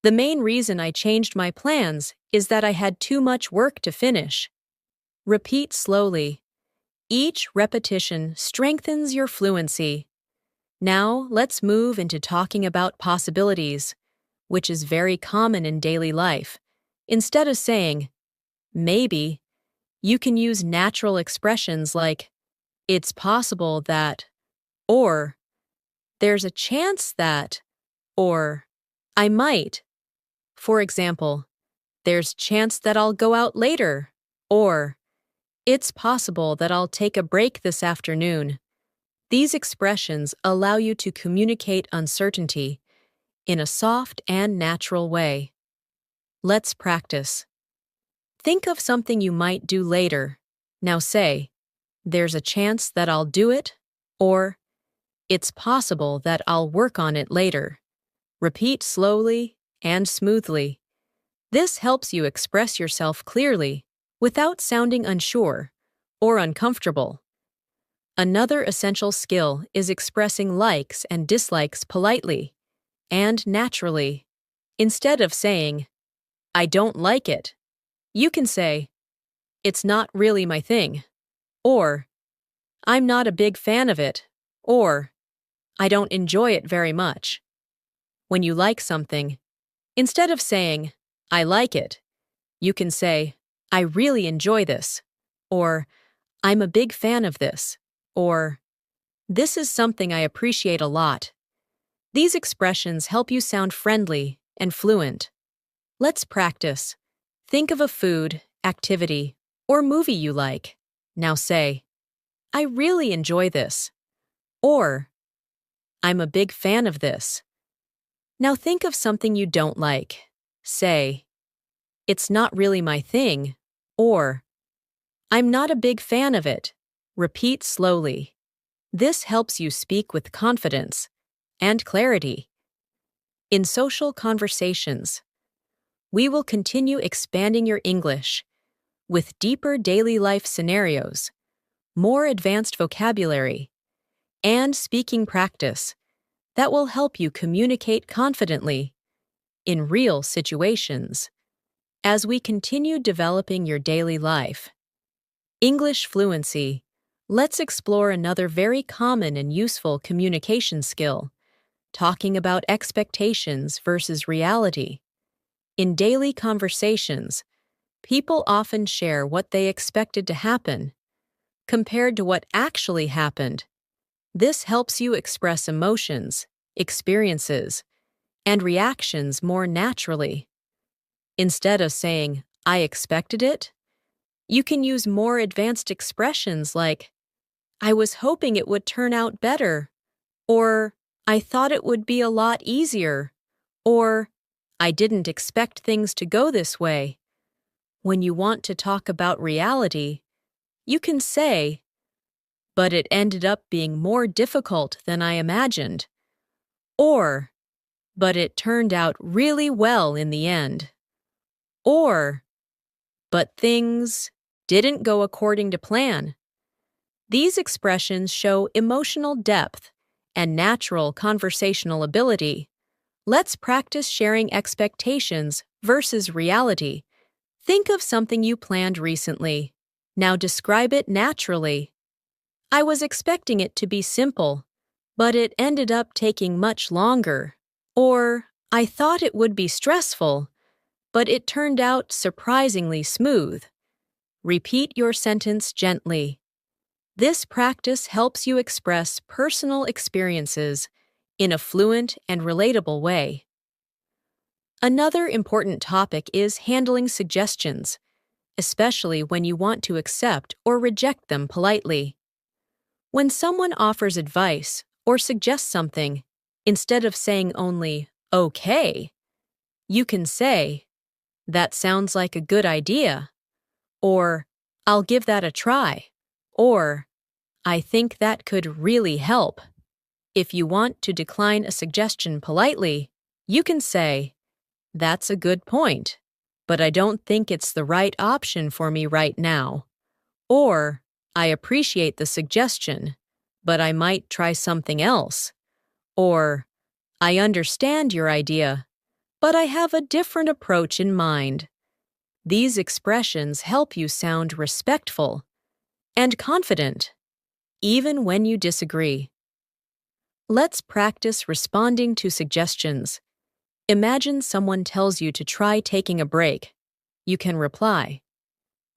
the main reason I changed my plans is that I had too much work to finish. Repeat slowly. Each repetition strengthens your fluency. Now, let's move into talking about possibilities, which is very common in daily life. Instead of saying, maybe, you can use natural expressions like, it's possible that, or, there's a chance that, or, I might. For example, there's chance that I'll go out later, or, It's possible that I'll take a break this afternoon. These expressions allow you to communicate uncertainty in a soft and natural way. Let's practice. Think of something you might do later. Now say, there's a chance that I'll do it, or it's possible that I'll work on it later. Repeat slowly and smoothly. This helps you express yourself clearly without sounding unsure or uncomfortable. Another essential skill is expressing likes and dislikes politely and naturally. Instead of saying, I don't like it, you can say, it's not really my thing, or I'm not a big fan of it, or I don't enjoy it very much. When you like something, instead of saying, I like it, you can say, I really enjoy this, or I'm a big fan of this, or this is something I appreciate a lot. These expressions help you sound friendly and fluent. Let's practice. Think of a food, activity, or movie you like. Now say, I really enjoy this, or I'm a big fan of this. Now think of something you don't like. Say, it's not really my thing, or I'm not a big fan of it. Repeat slowly. This helps you speak with confidence and clarity. In social conversations, we will continue expanding your English with deeper daily life scenarios, more advanced vocabulary, and speaking practice that will help you communicate confidently in real situations. As we continue developing your daily life, English fluency, let's explore another very common and useful communication skill, talking about expectations versus reality. In daily conversations, people often share what they expected to happen compared to what actually happened. This helps you express emotions, experiences, and reactions more naturally. Instead of saying, I expected it, you can use more advanced expressions like, I was hoping it would turn out better, or I thought it would be a lot easier, or I didn't expect things to go this way. When you want to talk about reality, you can say, but it ended up being more difficult than I imagined, or but it turned out really well in the end, or but things didn't go according to plan. These expressions show emotional depth and natural conversational ability. Let's practice sharing expectations versus reality. Think of something you planned recently. Now describe it naturally. I was expecting it to be simple, but it ended up taking much longer. Or, I thought it would be stressful, but it turned out surprisingly smooth. Repeat your sentence gently. This practice helps you express personal experiences in a fluent and relatable way. Another important topic is handling suggestions, especially when you want to accept or reject them politely. When someone offers advice or suggests something, instead of saying only, okay, you can say, that sounds like a good idea, or I'll give that a try, or I think that could really help. If you want to decline a suggestion politely, you can say, that's a good point, but I don't think it's the right option for me right now. Or, I appreciate the suggestion, but I might try something else. Or, I understand your idea, but I have a different approach in mind. These expressions help you sound respectful and confident, even when you disagree. Let's practice responding to suggestions. Imagine someone tells you to try taking a break. You can reply,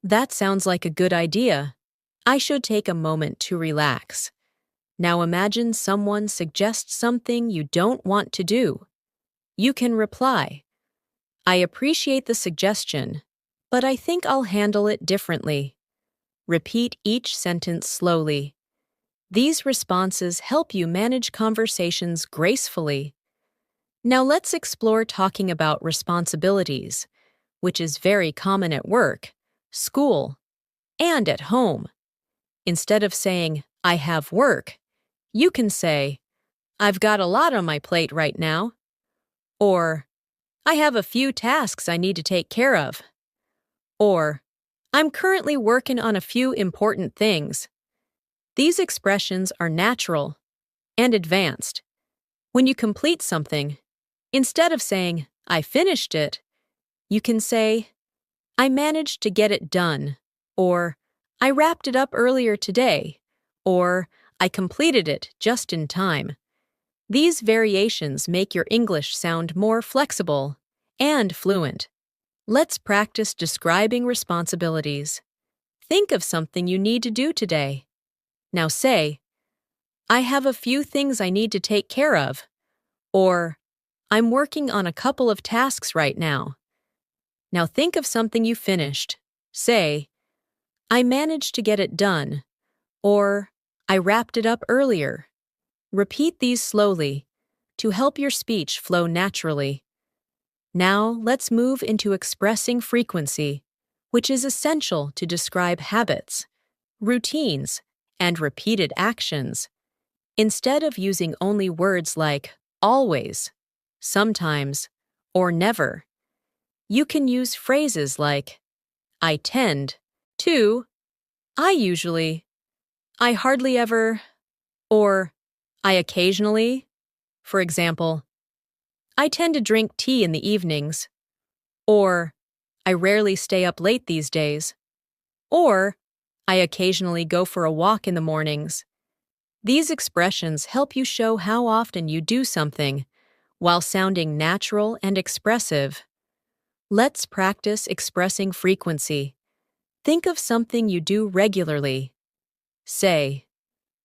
that sounds like a good idea. I should take a moment to relax. Now imagine someone suggests something you don't want to do. You can reply, I appreciate the suggestion, but I think I'll handle it differently. Repeat each sentence slowly. These responses help you manage conversations gracefully. Now let's explore talking about responsibilities, which is very common at work, school, and at home. Instead of saying, I have work, you can say, I've got a lot on my plate right now, or I have a few tasks I need to take care of, or I'm currently working on a few important things. These expressions are natural and advanced. When you complete something, instead of saying, I finished it, you can say, I managed to get it done, or I wrapped it up earlier today, or I completed it just in time. These variations make your English sound more flexible and fluent. Let's practice describing responsibilities. Think of something you need to do today. Now say, I have a few things I need to take care of, or I'm working on a couple of tasks right now. Now think of something you finished. Say, I managed to get it done, or I wrapped it up earlier. Repeat these slowly to help your speech flow naturally. Now let's move into expressing frequency, which is essential to describe habits, routines, and repeated actions. Instead of using only words like always, sometimes, or never, you can use phrases like I tend to, I usually, I hardly ever, or I occasionally. For example, I tend to drink tea in the evenings, or I rarely stay up late these days, or I occasionally go for a walk in the mornings. These expressions help you show how often you do something while sounding natural and expressive. Let's practice expressing frequency. Think of something you do regularly. Say,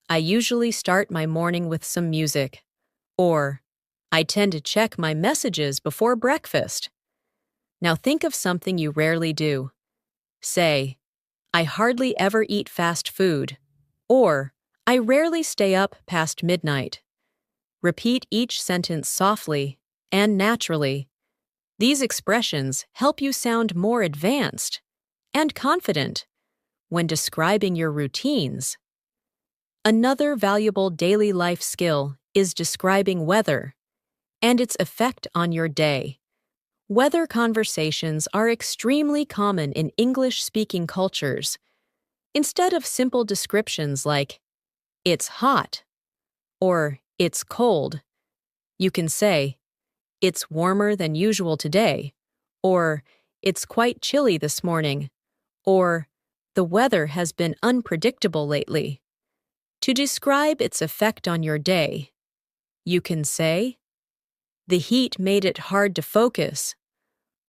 I usually start my morning with some music, or I tend to check my messages before breakfast. Now think of something you rarely do. Say, I hardly ever eat fast food, or I rarely stay up past midnight. Repeat each sentence softly and naturally. These expressions help you sound more advanced and confident when describing your routines. Another valuable daily life skill is describing weather and its effect on your day. Weather conversations are extremely common in English-speaking cultures. Instead of simple descriptions like, it's hot, or it's cold, you can say, it's warmer than usual today, or it's quite chilly this morning, or the weather has been unpredictable lately. To describe its effect on your day, you can say, the heat made it hard to focus,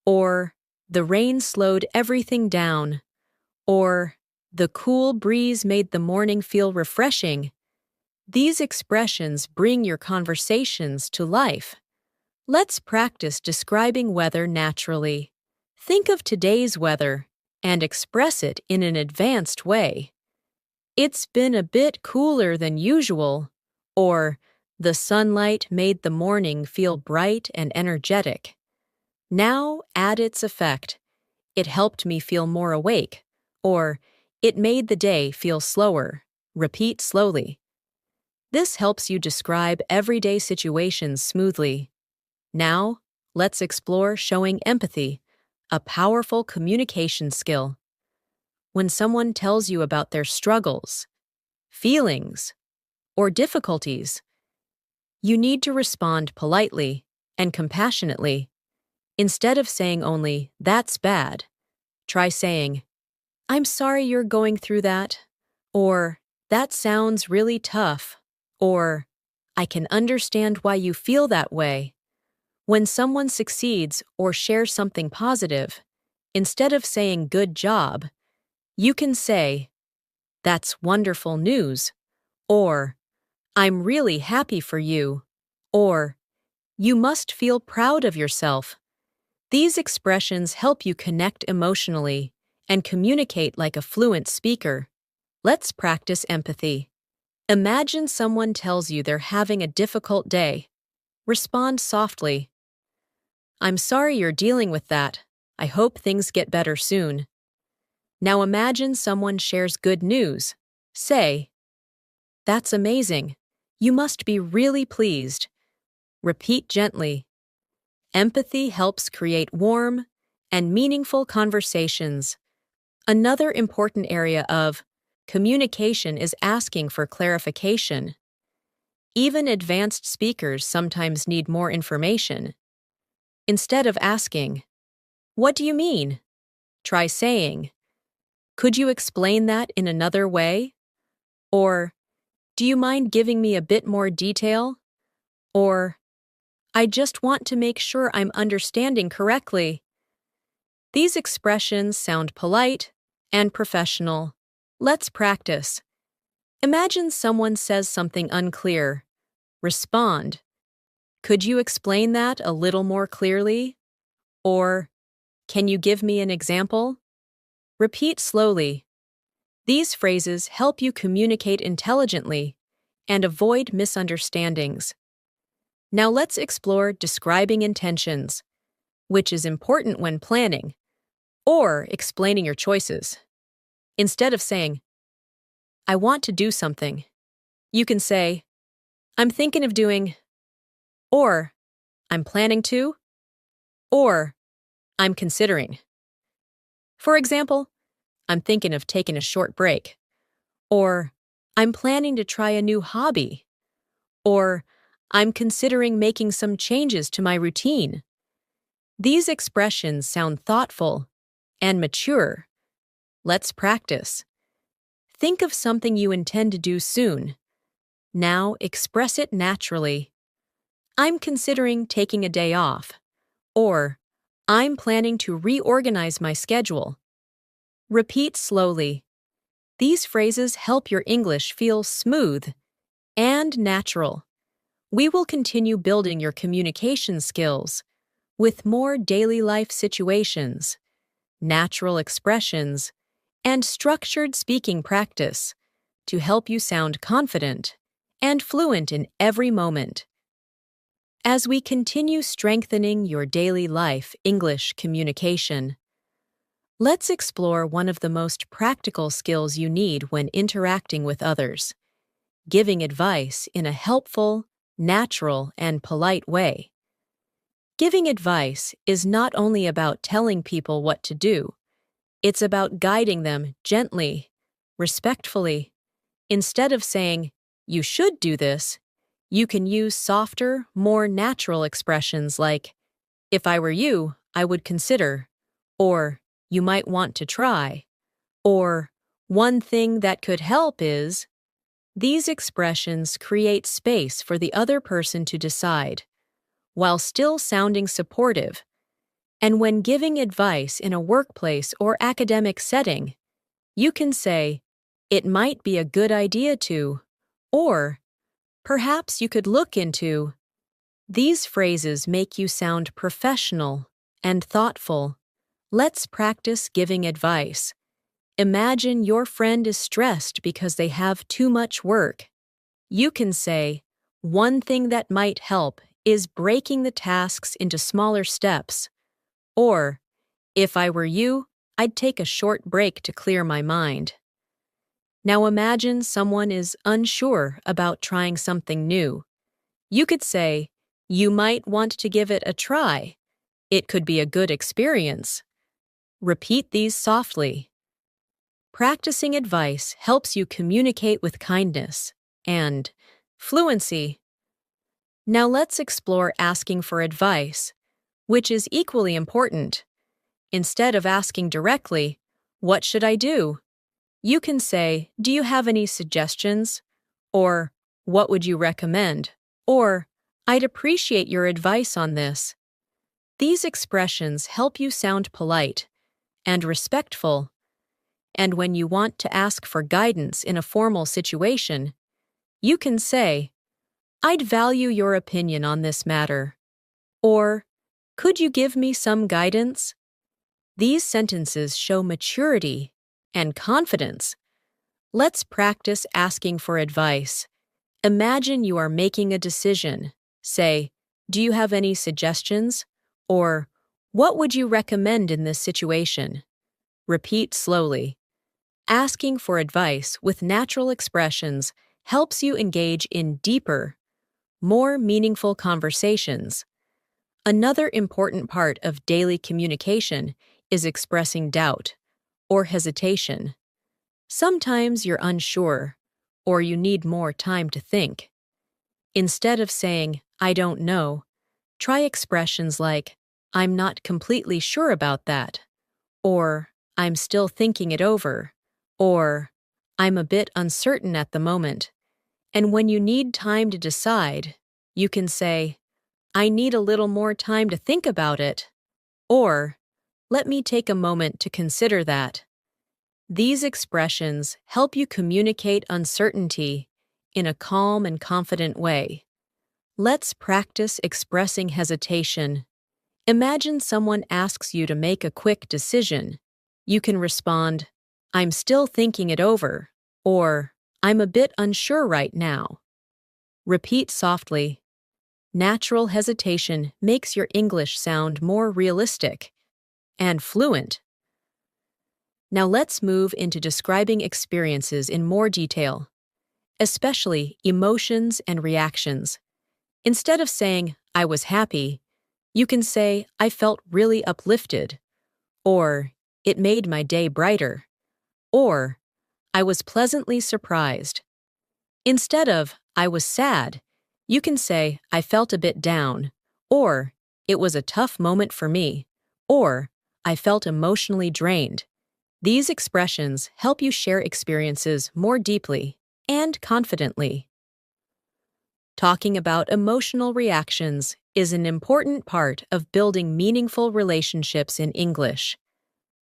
or the rain slowed everything down, or the cool breeze made the morning feel refreshing. These expressions bring your conversations to life. Let's practice describing weather naturally. Think of today's weather and express it in an advanced way. It's been a bit cooler than usual, or the sunlight made the morning feel bright and energetic. Now add its effect. It helped me feel more awake, or it made the day feel slower. Repeat slowly. This helps you describe everyday situations smoothly. Now, let's explore showing empathy, a powerful communication skill. When someone tells you about their struggles, feelings, or difficulties, you need to respond politely and compassionately. Instead of saying only, that's bad, try saying, I'm sorry you're going through that, or that sounds really tough, or I can understand why you feel that way. When someone succeeds or shares something positive, instead of saying good job, you can say, that's wonderful news, or I'm really happy for you, or you must feel proud of yourself. These expressions help you connect emotionally and communicate like a fluent speaker. Let's practice empathy. Imagine someone tells you they're having a difficult day. Respond softly. "I'm sorry you're dealing with that. I hope things get better soon." Now imagine someone shares good news. Say, "That's amazing. You must be really pleased." Repeat gently. Empathy helps create warm and meaningful conversations. Another important area of communication is asking for clarification. Even advanced speakers sometimes need more information. Instead of asking, "What do you mean?" try saying, "Could you explain that in another way?" Or, "Do you mind giving me a bit more detail?" Or, "I just want to make sure I'm understanding correctly." These expressions sound polite and professional. Let's practice. Imagine someone says something unclear. Respond, "Could you explain that a little more clearly?" Or, "Can you give me an example?" Repeat slowly. These phrases help you communicate intelligently and avoid misunderstandings. Now let's explore describing intentions, which is important when planning or explaining your choices. Instead of saying, "I want to do something," you can say, "I'm thinking of doing," or "I'm planning to," or "I'm considering." For example, "I'm thinking of taking a short break," or "I'm planning to try a new hobby," or "I'm considering making some changes to my routine." These expressions sound thoughtful and mature. Let's practice. Think of something you intend to do soon. Now express it naturally. "I'm considering taking a day off," or "I'm planning to reorganize my schedule." Repeat slowly. These phrases help your English feel smooth and natural. We will continue building your communication skills with more daily life situations, natural expressions, and structured speaking practice to help you sound confident and fluent in every moment. As we continue strengthening your daily life English communication, let's explore one of the most practical skills you need when interacting with others: giving advice in a helpful, natural, and polite way. Giving advice is not only about telling people what to do, it's about guiding them gently, respectfully. Instead of saying, "You should do this," you can use softer, more natural expressions like, "If I were you, I would consider," or "You might want to try," or "One thing that could help is." These expressions create space for the other person to decide, while still sounding supportive. And when giving advice in a workplace or academic setting, you can say, "It might be a good idea to," or "Perhaps you could look into." These phrases make you sound professional and thoughtful. Let's practice giving advice. Imagine your friend is stressed because they have too much work. You can say, "One thing that might help is breaking the tasks into smaller steps." Or, "If I were you, I'd take a short break to clear my mind." Now imagine someone is unsure about trying something new. You could say, "You might want to give it a try. It could be a good experience." Repeat these softly. Practicing advice helps you communicate with kindness and fluency. Now let's explore asking for advice, which is equally important. Instead of asking directly, "What should I do?" you can say, "Do you have any suggestions?" Or, "What would you recommend?" Or, "I'd appreciate your advice on this." These expressions help you sound polite and respectful. And when you want to ask for guidance in a formal situation, you can say, "I'd value your opinion on this matter." Or, "Could you give me some guidance?" These sentences show maturity and confidence. Let's practice asking for advice. Imagine you are making a decision. Say, "Do you have any suggestions?" Or, "What would you recommend in this situation?" Repeat slowly. Asking for advice with natural expressions helps you engage in deeper, more meaningful conversations. Another important part of daily communication is expressing doubt or hesitation. Sometimes you're unsure or you need more time to think. Instead of saying, "I don't know," try expressions like, "I'm not completely sure about that," or "I'm still thinking it over," or "I'm a bit uncertain at the moment." And when you need time to decide, you can say, "I need a little more time to think about it," or "Let me take a moment to consider that." These expressions help you communicate uncertainty in a calm and confident way. Let's practice expressing hesitation. Imagine someone asks you to make a quick decision. You can respond, "I'm still thinking it over," or "I'm a bit unsure right now." Repeat softly. Natural hesitation makes your English sound more realistic and fluent. Now let's move into describing experiences in more detail, especially emotions and reactions. Instead of saying, "I was happy," you can say, "I felt really uplifted," or "It made my day brighter," or "I was pleasantly surprised." Instead of "I was sad," you can say, "I felt a bit down," or "It was a tough moment for me," or "I felt emotionally drained." These expressions help you share experiences more deeply and confidently. Talking about emotional reactions is an important part of building meaningful relationships in English.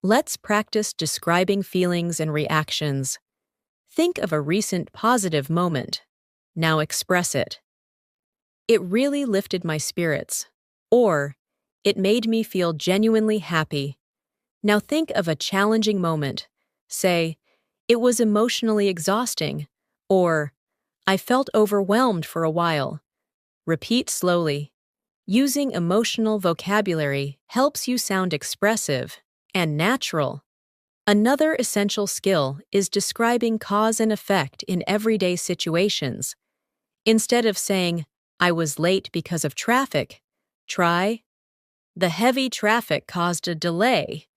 Let's practice describing feelings and reactions. Think of a recent positive moment. Now express it. "It really lifted my spirits," or "It made me feel genuinely happy." Now think of a challenging moment. Say, "It was emotionally exhausting," or "I felt overwhelmed for a while." Repeat slowly. Using emotional vocabulary helps you sound expressive and natural. Another essential skill is describing cause and effect in everyday situations. Instead of saying, "I was late because of traffic," try, "The heavy traffic caused a delay,"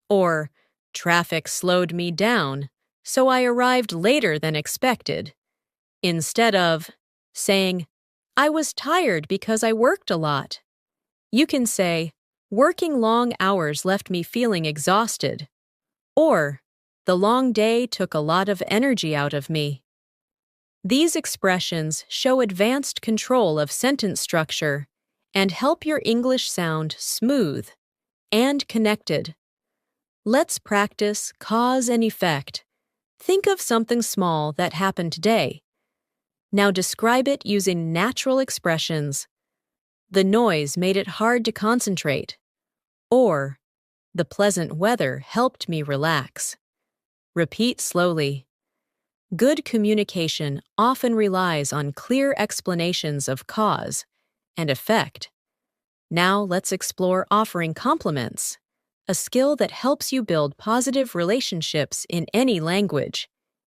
or "Traffic slowed me down, so I arrived later than expected." Instead of saying, "I was tired because I worked a lot," you can say, "Working long hours left me feeling exhausted," or "The long day took a lot of energy out of me." These expressions show advanced control of sentence structure and help your English sound smooth and connected. Let's practice cause and effect. Think of something small that happened today. Now describe it using natural expressions. "The noise made it hard to concentrate," or "The pleasant weather helped me relax." Repeat slowly. Good communication often relies on clear explanations of cause and effect. Now let's explore offering compliments, a skill that helps you build positive relationships in any language.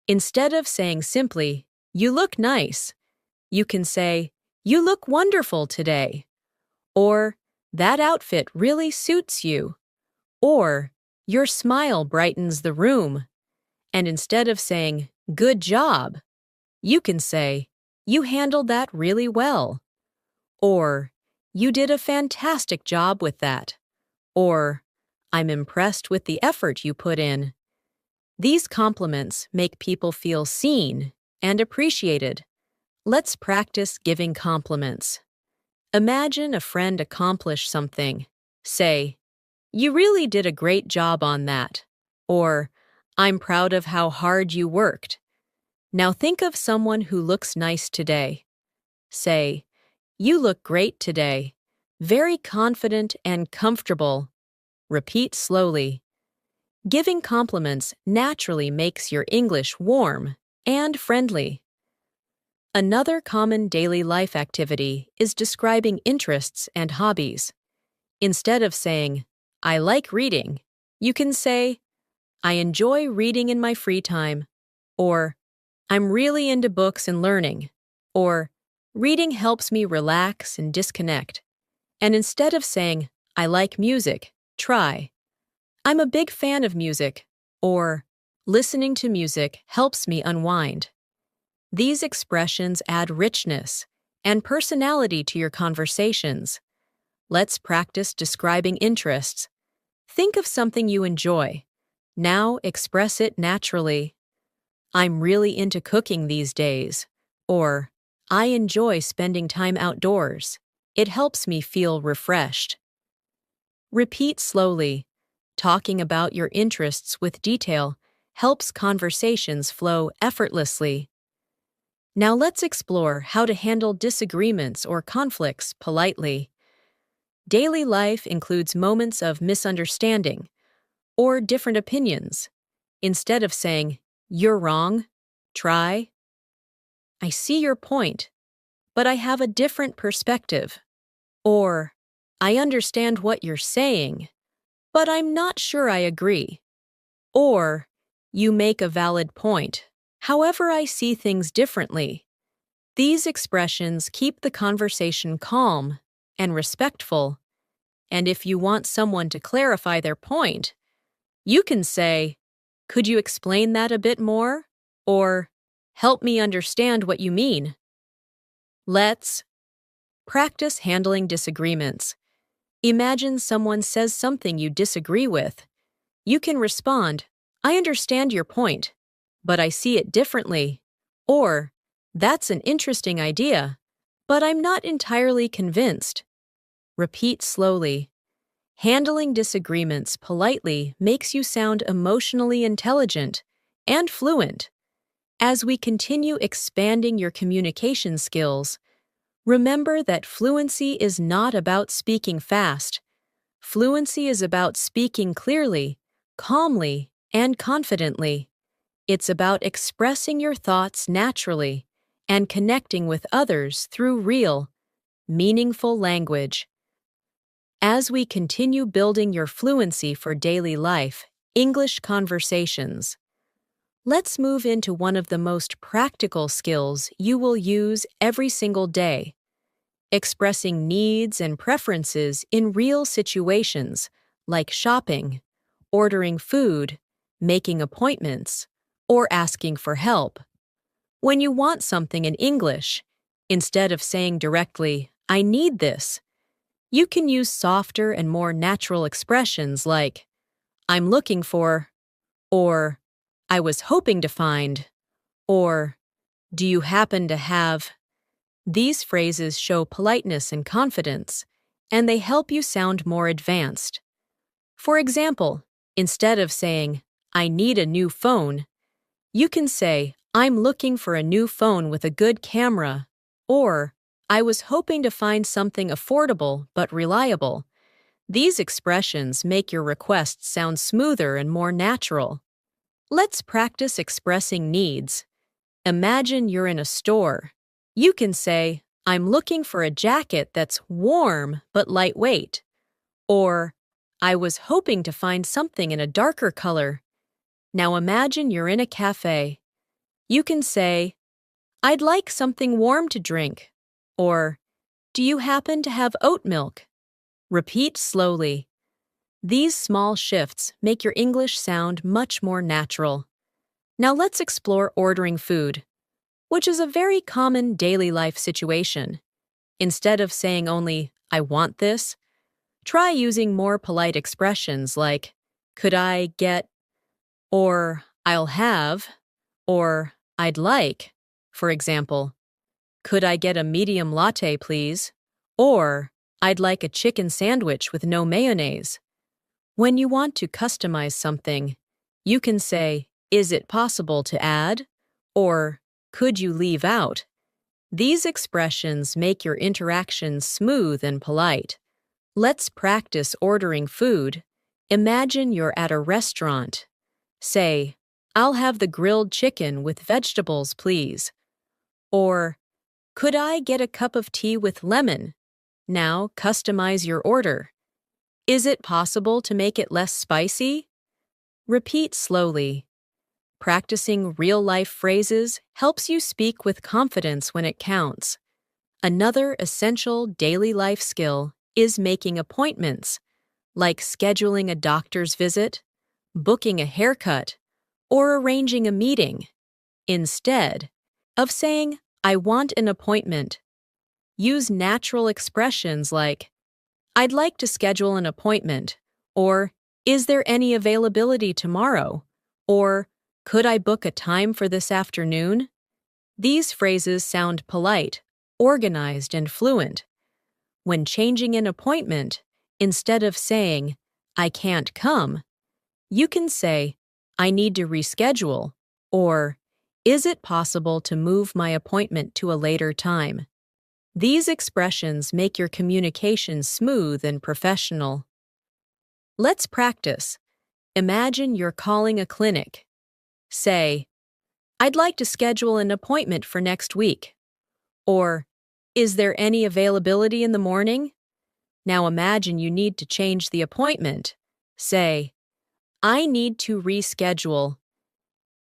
Instead of saying simply, "You look nice," you can say, "You look wonderful today," or "That outfit really suits you," or "Your smile brightens the room." And instead of saying, "Good job," you can say, "You handled that really well," or "You did a fantastic job with that," or "I'm impressed with the effort you put in." These compliments make people feel seen and appreciated. Let's practice giving compliments. Imagine a friend accomplish something. Say, "You really did a great job on that," or "I'm proud of how hard you worked." Now think of someone who looks nice today. Say, "You look great today, very confident and comfortable." Repeat slowly. Giving compliments naturally makes your English warm and friendly. Another common daily life activity is describing interests and hobbies. Instead of saying, I like reading, you can say, I enjoy reading in my free time, or I'm really into books and learning, or reading helps me relax and disconnect. And instead of saying, I like music, try, I'm a big fan of music, or listening to music helps me unwind. These expressions add richness and personality to your conversations. Let's practice describing interests. Think of something you enjoy. Now express it naturally. I'm really into cooking these days. Or, I enjoy spending time outdoors. It helps me feel refreshed. Repeat slowly. Talking about your interests with detail helps conversations flow effortlessly. Now let's explore how to handle disagreements or conflicts politely. Daily life includes moments of misunderstanding or different opinions. Instead of saying, you're wrong, try, I see your point, but I have a different perspective. Or, I understand what you're saying, but I'm not sure I agree. Or, you make a valid point. However, I see things differently. These expressions keep the conversation calm and respectful. And if you want someone to clarify their point, you can say, could you explain that a bit more? Or, help me understand what you mean. Let's practice handling disagreements. Imagine someone says something you disagree with. You can respond, I understand your point, but I see it differently. Or, that's an interesting idea, but I'm not entirely convinced. Repeat slowly. Handling disagreements politely makes you sound emotionally intelligent and fluent. As we continue expanding your communication skills, remember that fluency is not about speaking fast. Fluency is about speaking clearly, calmly, and confidently. It's about expressing your thoughts naturally and connecting with others through real, meaningful language. As we continue building your fluency for daily life, English conversations, let's move into one of the most practical skills you will use every single day: expressing needs and preferences in real situations like shopping, ordering food, making appointments, or asking for help. When you want something in English, instead of saying directly, I need this, you can use softer and more natural expressions like, I'm looking for, or I was hoping to find, or do you happen to have? These phrases show politeness and confidence, and they help you sound more advanced. For example, instead of saying, I need a new phone, you can say, I'm looking for a new phone with a good camera, or I was hoping to find something affordable but reliable. These expressions make your request sound smoother and more natural. Let's practice expressing needs. Imagine you're in a store. You can say, I'm looking for a jacket that's warm but lightweight. Or, I was hoping to find something in a darker color. Now imagine you're in a cafe. You can say, I'd like something warm to drink. Or, do you happen to have oat milk? Repeat slowly. These small shifts make your English sound much more natural. Now let's explore ordering food, which is a very common daily life situation. Instead of saying only, I want this, try using more polite expressions like, could I get, or I'll have, or I'd like. For example, could I get a medium latte, please? Or, I'd like a chicken sandwich with no mayonnaise. When you want to customize something, you can say, is it possible to add? Or, could you leave out? These expressions make your interactions smooth and polite. Let's practice ordering food. Imagine you're at a restaurant. Say, "I'll have the grilled chicken with vegetables, please." Or, "Could I get a cup of tea with lemon?" Now customize your order. Is it possible to make it less spicy? Repeat slowly. Practicing real-life phrases helps you speak with confidence when it counts. Another essential daily life skill is making appointments, like scheduling a doctor's visit, booking a haircut, or arranging a meeting. Instead of saying, "I want an appointment," use natural expressions like, "I'd like to schedule an appointment," or "Is there any availability tomorrow?" or "Could I book a time for this afternoon?" These phrases sound polite, organized, and fluent. When changing an appointment, instead of saying, "I can't come," you can say, "I need to reschedule," or "Is it possible to move my appointment to a later time?" These expressions make your communication smooth and professional. Let's practice. Imagine you're calling a clinic. Say, "I'd like to schedule an appointment for next week." Or, "Is there any availability in the morning?" Now imagine you need to change the appointment. Say, "I need to reschedule.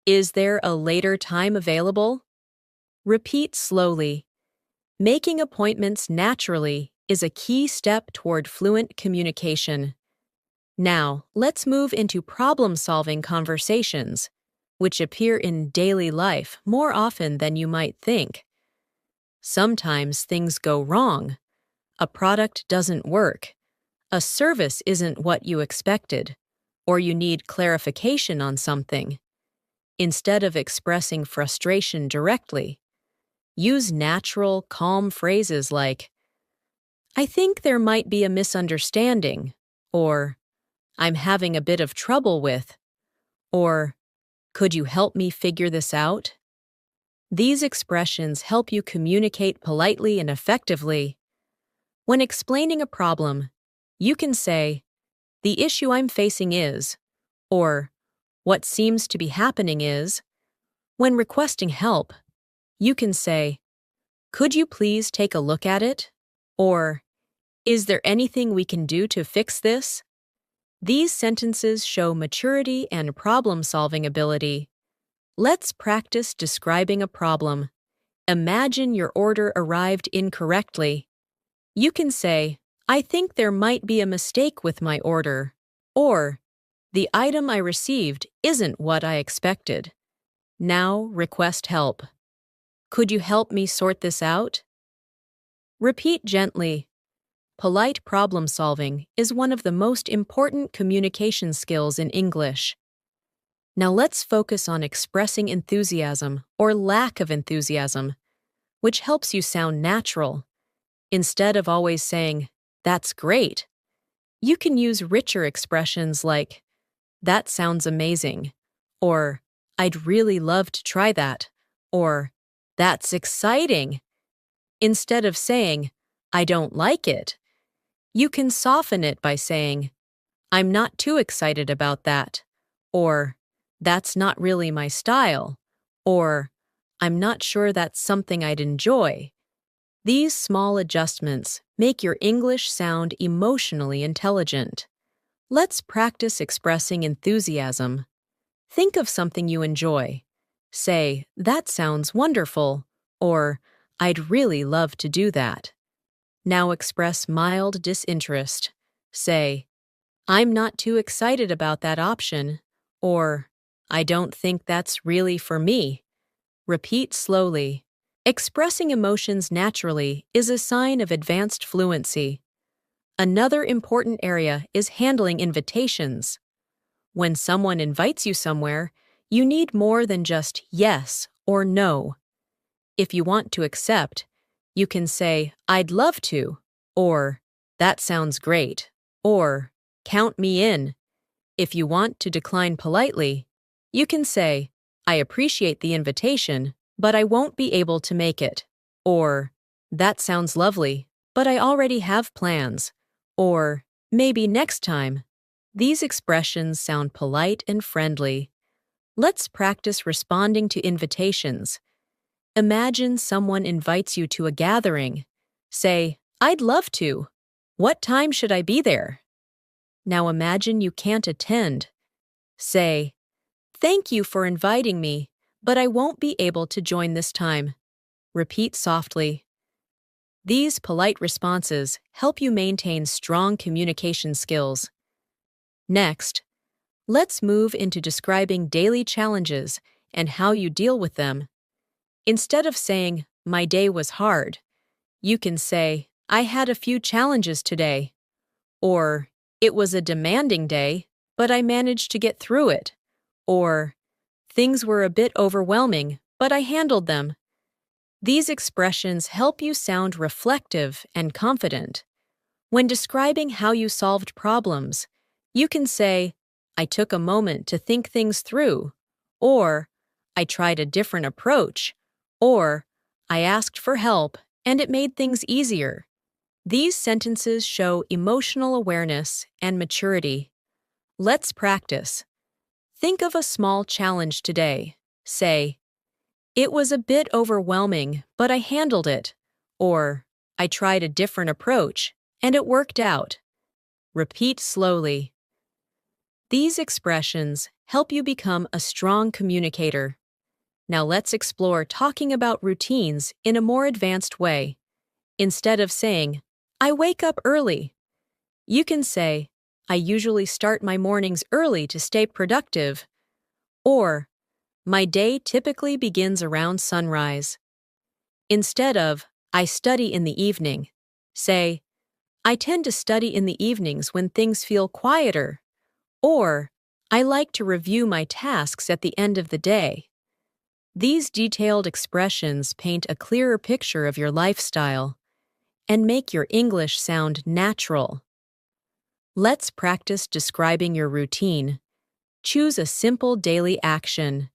Is there a later time available?" Repeat slowly. Making appointments naturally is a key step toward fluent communication. Now, let's move into problem-solving conversations, which appear in daily life more often than you might think. Sometimes things go wrong. A product doesn't work. A service isn't what you expected, or you need clarification on something. Instead of expressing frustration directly, use natural, calm phrases like, "I think there might be a misunderstanding," or "I'm having a bit of trouble with," or "Could you help me figure this out?" These expressions help you communicate politely and effectively. When explaining a problem, you can say, "The issue I'm facing is," or "What seems to be happening is." When requesting help, you can say, "Could you please take a look at it?" or "Is there anything we can do to fix this?" These sentences show maturity and problem-solving ability. Let's practice describing a problem. Imagine your order arrived incorrectly. You can say, "I think there might be a mistake with my order," or "The item I received isn't what I expected." Now request help. "Could you help me sort this out?" Repeat gently. Polite problem-solving is one of the most important communication skills in English. Now let's focus on expressing enthusiasm or lack of enthusiasm, which helps you sound natural. Instead of always saying, "That's great," you can use richer expressions like, "That sounds amazing," or "I'd really love to try that," or "That's exciting." Instead of saying, "I don't like it," you can soften it by saying, "I'm not too excited about that," or "That's not really my style," or "I'm not sure that's something I'd enjoy." These small adjustments make your English sound emotionally intelligent. Let's practice expressing enthusiasm. Think of something you enjoy. Say, "That sounds wonderful," or "I'd really love to do that." Now express mild disinterest. Say, "I'm not too excited about that option," or "I don't think that's really for me." Repeat slowly. Expressing emotions naturally is a sign of advanced fluency. Another important area is handling invitations. When someone invites you somewhere, you need more than just yes or no. If you want to accept, you can say, "I'd love to," or "That sounds great," or "Count me in." If you want to decline politely, you can say, "I appreciate the invitation, but I won't be able to make it," or "That sounds lovely, but I already have plans," or "Maybe next time." These expressions sound polite and friendly. Let's practice responding to invitations. Imagine someone invites you to a gathering. Say, "I'd love to. What time should I be there?" Now imagine you can't attend. Say, "Thank you for inviting me, but I won't be able to join this time." Repeat softly. These polite responses help you maintain strong communication skills. Next, let's move into describing daily challenges and how you deal with them. Instead of saying, "My day was hard," you can say, "I had a few challenges today," or "It was a demanding day, but I managed to get through it," or "Things were a bit overwhelming, but I handled them." These expressions help you sound reflective and confident. When describing how you solved problems, you can say, "I took a moment to think things through," or "I tried a different approach," or "I asked for help and it made things easier." These sentences show emotional awareness and maturity. Let's practice. Think of a small challenge today. Say, "It was a bit overwhelming, but I handled it," or "I tried a different approach and it worked out." Repeat slowly. These expressions help you become a strong communicator. Now let's explore talking about routines in a more advanced way. Instead of saying, "I wake up early," you can say, "I usually start my mornings early to stay productive," or "My day typically begins around sunrise." Instead of, "I study in the evening," say, "I tend to study in the evenings when things feel quieter," or "I like to review my tasks at the end of the day." These detailed expressions paint a clearer picture of your lifestyle and make your English sound natural. Let's practice describing your routine. Choose a simple daily action.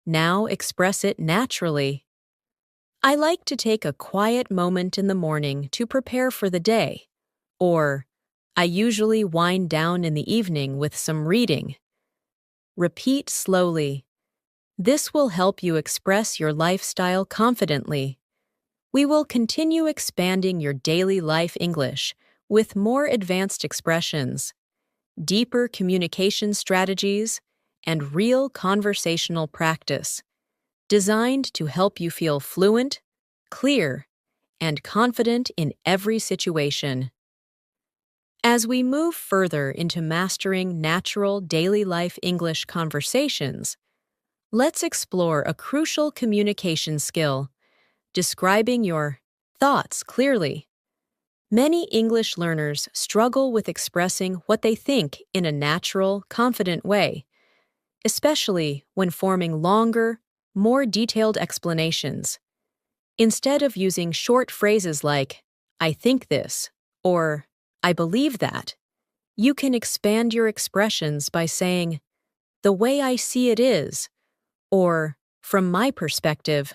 Now express it naturally. "I like to take a quiet moment in the morning to prepare for the day," or "I usually wind down in the evening with some reading." Repeat slowly. This will help you express your lifestyle confidently. We will continue expanding your daily life English with more advanced expressions, deeper communication strategies, and real conversational practice, designed to help you feel fluent, clear, and confident in every situation. As we move further into mastering natural daily life English conversations, let's explore a crucial communication skill: describing your thoughts clearly. Many English learners struggle with expressing what they think in a natural, confident way, especially when forming longer, more detailed explanations. Instead of using short phrases like, "I think this," or "I believe that," you can expand your expressions by saying, "The way I see it is," or "From my perspective,"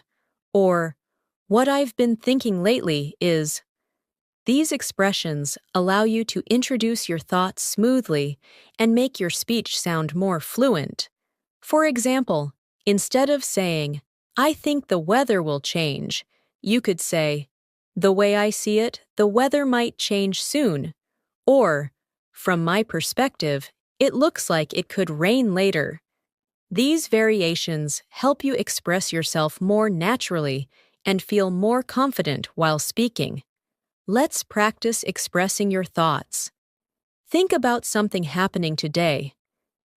or "What I've been thinking lately is." These expressions allow you to introduce your thoughts smoothly and make your speech sound more fluent. For example, instead of saying, "I think the weather will change," you could say, "The way I see it, the weather might change soon," or "From my perspective, it looks like it could rain later." These variations help you express yourself more naturally and feel more confident while speaking. Let's practice expressing your thoughts. Think about something happening today.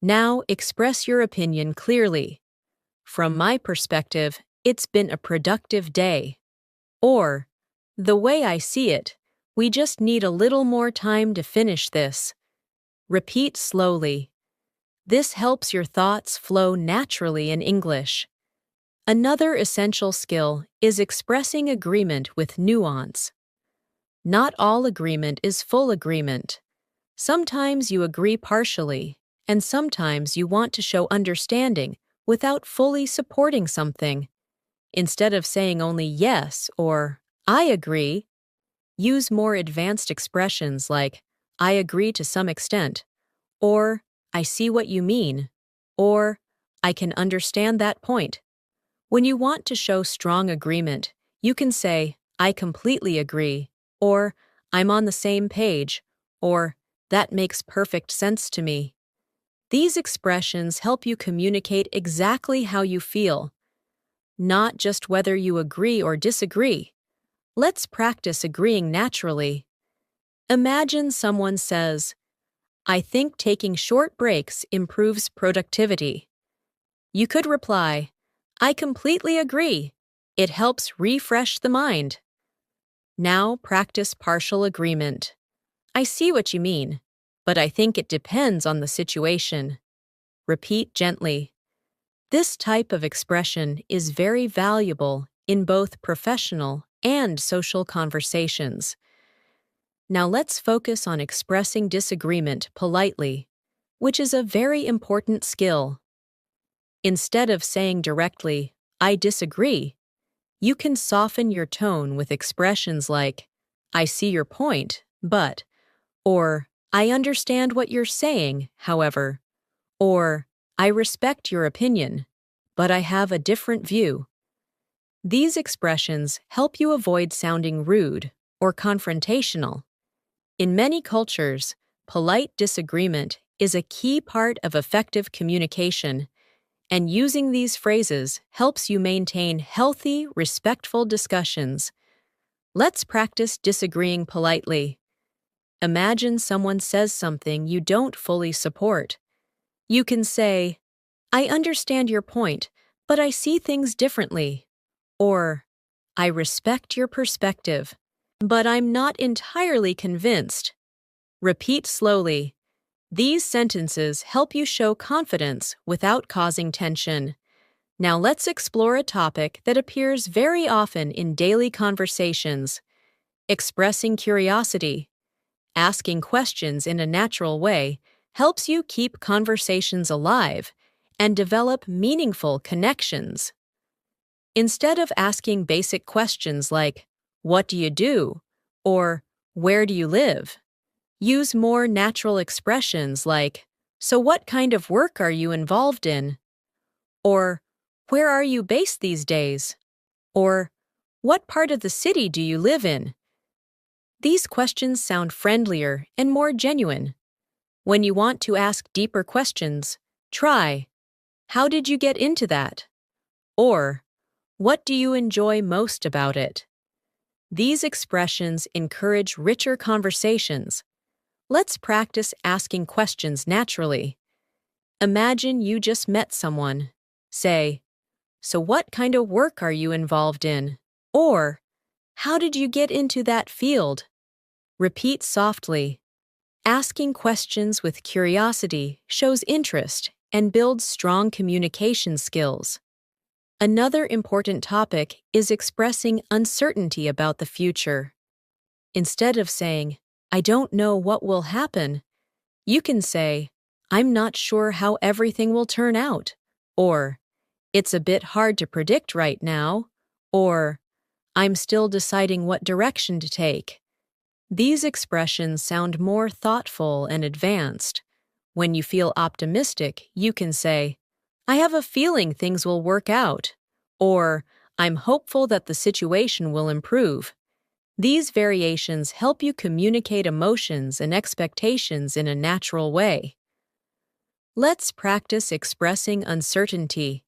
Now express your opinion clearly. "From my perspective, it's been a productive day." Or, "The way I see it, we just need a little more time to finish this." Repeat slowly. This helps your thoughts flow naturally in English. Another essential skill is expressing agreement with nuance. Not all agreement is full agreement. Sometimes you agree partially, and sometimes you want to show understanding without fully supporting something. Instead of saying only "yes" or "I agree," use more advanced expressions like "I agree to some extent," or I see what you mean, or I can understand that point. When you want to show strong agreement, you can say, I completely agree, or I'm on the same page, or that makes perfect sense to me. These expressions help you communicate exactly how you feel, not just whether you agree or disagree. Let's practice agreeing naturally. Imagine someone says, I think taking short breaks improves productivity. You could reply, I completely agree. It helps refresh the mind. Now practice partial agreement. I see what you mean, but I think it depends on the situation. Repeat gently. This type of expression is very valuable in both professional and social conversations. Now let's focus on expressing disagreement politely, which is a very important skill. Instead of saying directly, I disagree, you can soften your tone with expressions like, I see your point, but, or I understand what you're saying, however, or I respect your opinion, but I have a different view. These expressions help you avoid sounding rude or confrontational. In many cultures, polite disagreement is a key part of effective communication, and using these phrases helps you maintain healthy, respectful discussions. Let's practice disagreeing politely. Imagine someone says something you don't fully support. You can say, I understand your point, but I see things differently. Or, I respect your perspective, but I'm not entirely convinced. Repeat slowly. These sentences help you show confidence without causing tension. Now let's explore a topic that appears very often in daily conversations: expressing curiosity. Asking questions in a natural way helps you keep conversations alive and develop meaningful connections. Instead of asking basic questions like, what do you do? Or where do you live? Use more natural expressions like, so what kind of work are you involved in? Or where are you based these days? Or what part of the city do you live in? These questions sound friendlier and more genuine. When you want to ask deeper questions, try, how did you get into that? Or, what do you enjoy most about it? These expressions encourage richer conversations. Let's practice asking questions naturally. Imagine you just met someone. Say, so what kind of work are you involved in? Or, how did you get into that field? Repeat softly. Asking questions with curiosity shows interest and builds strong communication skills. Another important topic is expressing uncertainty about the future. Instead of saying, I don't know what will happen, you can say, I'm not sure how everything will turn out, or it's a bit hard to predict right now, or I'm still deciding what direction to take. These expressions sound more thoughtful and advanced. When you feel optimistic, you can say, I have a feeling things will work out, or I'm hopeful that the situation will improve. These variations help you communicate emotions and expectations in a natural way. Let's practice expressing uncertainty.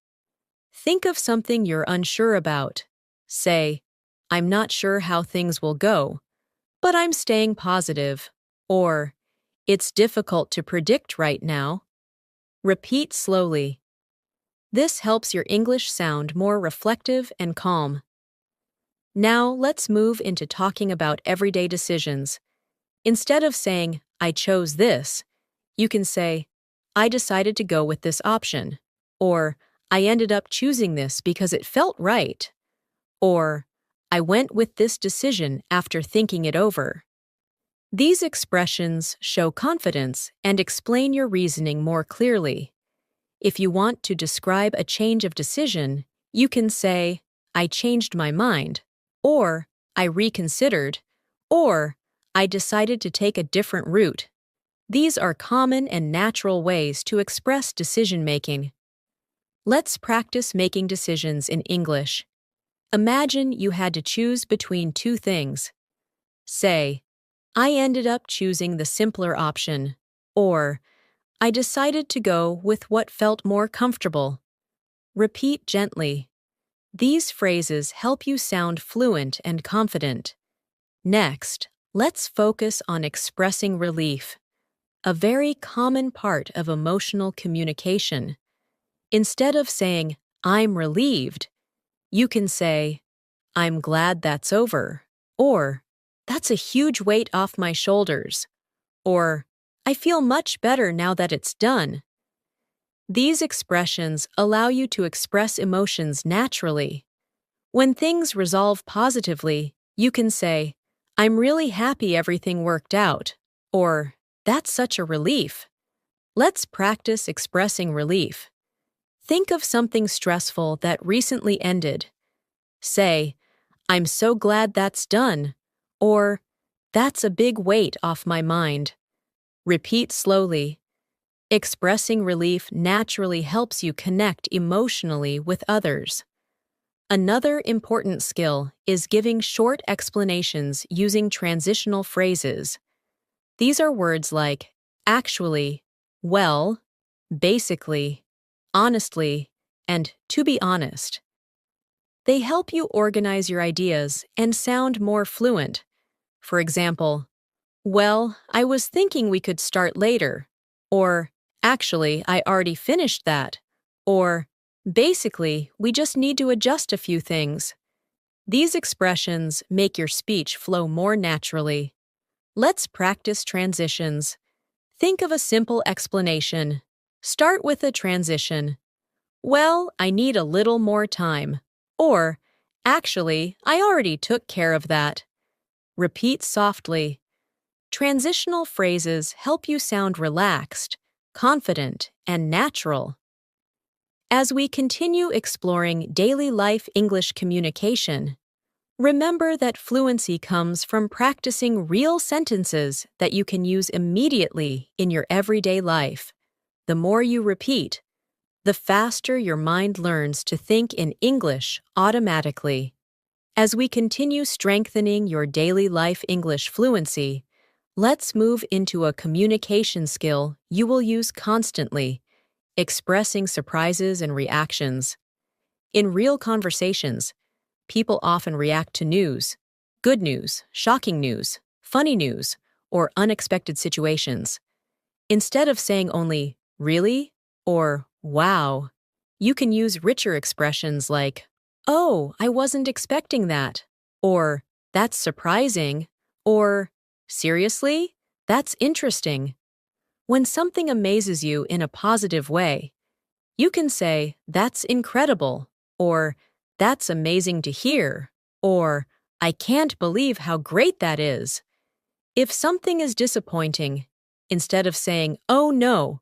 Think of something you're unsure about. Say, I'm not sure how things will go, but I'm staying positive. Or, it's difficult to predict right now. Repeat slowly. This helps your English sound more reflective and calm. Now let's move into talking about everyday decisions. Instead of saying, I chose this, you can say, I decided to go with this option. Or, I ended up choosing this because it felt right. Or, I went with this decision after thinking it over. These expressions show confidence and explain your reasoning more clearly. If you want to describe a change of decision, you can say, I changed my mind, or I reconsidered, or I decided to take a different route. These are common and natural ways to express decision-making. Let's practice making decisions in English. Imagine you had to choose between two things. Say, I ended up choosing the simpler option, or I decided to go with what felt more comfortable. Repeat gently. These phrases help you sound fluent and confident. Next, let's focus on expressing relief, a very common part of emotional communication. Instead of saying, I'm relieved, you can say, I'm glad that's over, or that's a huge weight off my shoulders, or I feel much better now that it's done. These expressions allow you to express emotions naturally. When things resolve positively, you can say, I'm really happy everything worked out, or that's such a relief. Let's practice expressing relief. Think of something stressful that recently ended. Say, I'm so glad that's done, or that's a big weight off my mind. Repeat slowly. Expressing relief naturally helps you connect emotionally with others. Another important skill is giving short explanations using transitional phrases. These are words like actually, well, basically, honestly, and to be honest. They help you organize your ideas and sound more fluent. For example, well, I was thinking we could start later, or actually, I already finished that, or basically, we just need to adjust a few things. These expressions make your speech flow more naturally. Let's practice transitions. Think of a simple explanation. Start with a transition. Well, I need a little more time. Or, actually, I already took care of that. Repeat softly. Transitional phrases help you sound relaxed, confident, and natural. As we continue exploring daily life English communication, remember that fluency comes from practicing real sentences that you can use immediately in your everyday life. The more you repeat, the faster your mind learns to think in English automatically. As we continue strengthening your daily life English fluency, let's move into a communication skill you will use constantly, expressing surprises and reactions. In real conversations, people often react to news, good news, shocking news, funny news, or unexpected situations. Instead of saying only, really, or wow, you can use richer expressions like, oh, I wasn't expecting that, or that's surprising, or seriously, that's interesting. When something amazes you in a positive way, you can say, that's incredible, or that's amazing to hear, or I can't believe how great that is. If something is disappointing, instead of saying, oh no,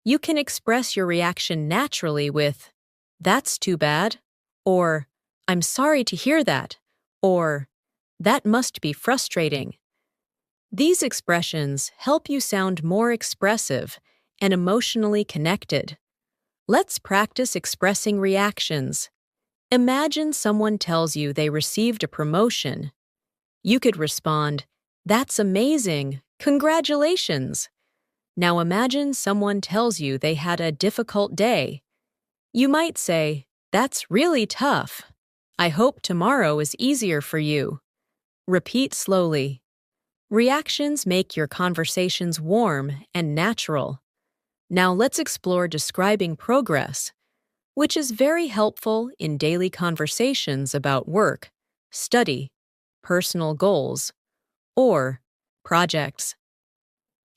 you can express your reaction naturally with, that's too bad, or I'm sorry to hear that, or that must be frustrating. These expressions help you sound more expressive and emotionally connected. Let's practice expressing reactions. Imagine someone tells you they received a promotion. You could respond, that's amazing, congratulations. Now imagine someone tells you they had a difficult day. You might say, that's really tough. I hope tomorrow is easier for you. Repeat slowly. Reactions make your conversations warm and natural. Now let's explore describing progress, which is very helpful in daily conversations about work, study, personal goals, or projects.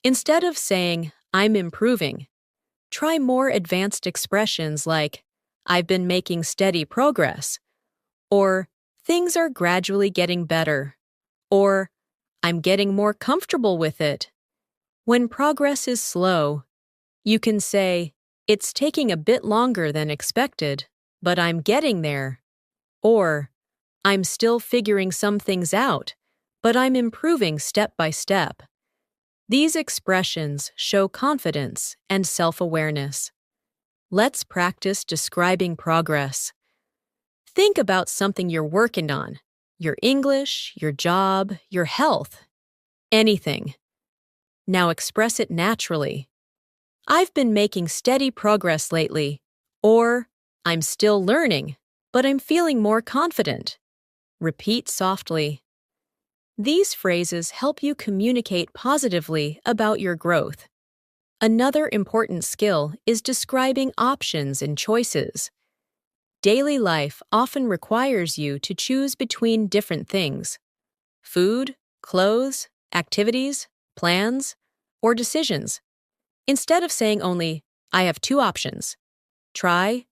Instead of saying, I'm improving, try more advanced expressions like, I've been making steady progress, or things are gradually getting better, or I'm getting more comfortable with it. When progress is slow, you can say, it's taking a bit longer than expected, but I'm getting there. Or, I'm still figuring some things out, but I'm improving step by step. These expressions show confidence and self-awareness. Let's practice describing progress. Think about something you're working on: your English, your job, your health, anything. Now express it naturally. I've been making steady progress lately. Or, I'm still learning, but I'm feeling more confident. Repeat softly. These phrases help you communicate positively about your growth. Another important skill is describing options and choices. Daily life often requires you to choose between different things: food, clothes, activities, plans, or decisions. Instead of saying only, I have two options, try,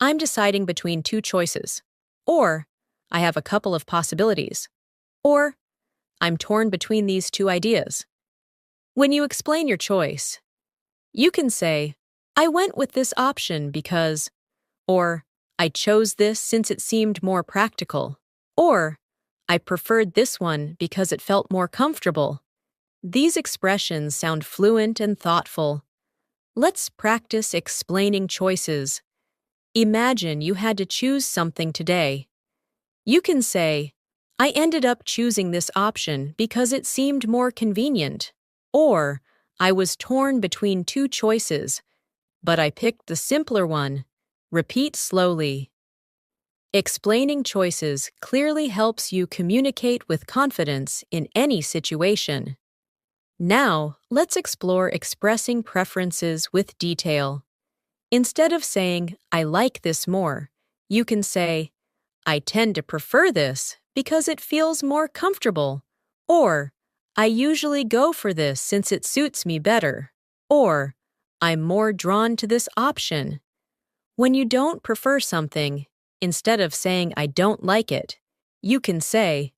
I'm deciding between two choices, or I have a couple of possibilities, or I'm torn between these two ideas. When you explain your choice, you can say, I went with this option because, or I chose this since it seemed more practical, or I preferred this one because it felt more comfortable. These expressions sound fluent and thoughtful. Let's practice explaining choices. Imagine you had to choose something today. You can say, I ended up choosing this option because it seemed more convenient, or I was torn between two choices, but I picked the simpler one. Repeat slowly. Explaining choices clearly helps you communicate with confidence in any situation. Now, let's explore expressing preferences with detail. Instead of saying, I like this more, you can say, I tend to prefer this because it feels more comfortable, or I usually go for this since it suits me better, or I'm more drawn to this option. When you don't prefer something, instead of saying I don't like it, you can say,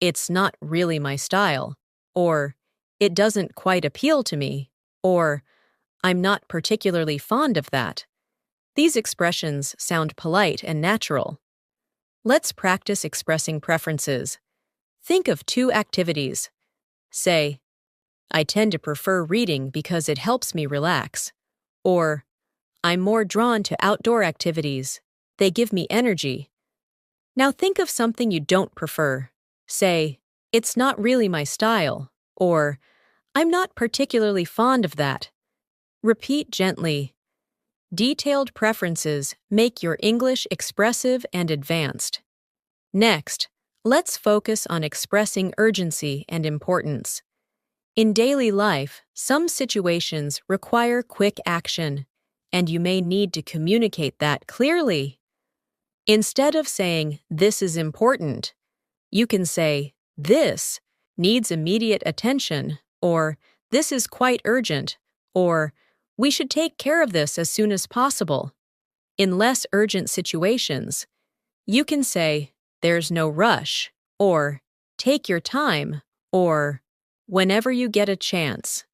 it's not really my style, or it doesn't quite appeal to me, or I'm not particularly fond of that. These expressions sound polite and natural. Let's practice expressing preferences. Think of two activities. Say, I tend to prefer reading because it helps me relax, or I'm more drawn to outdoor activities. They give me energy. Now think of something you don't prefer. Say, it's not really my style, or I'm not particularly fond of that. Repeat gently. Detailed preferences make your English expressive and advanced. Next, let's focus on expressing urgency and importance. In daily life, some situations require quick action, and you may need to communicate that clearly. Instead of saying, this is important, you can say, this needs immediate attention, or this is quite urgent, or we should take care of this as soon as possible. In less urgent situations, you can say, there's no rush, or take your time, or whenever you get a chance.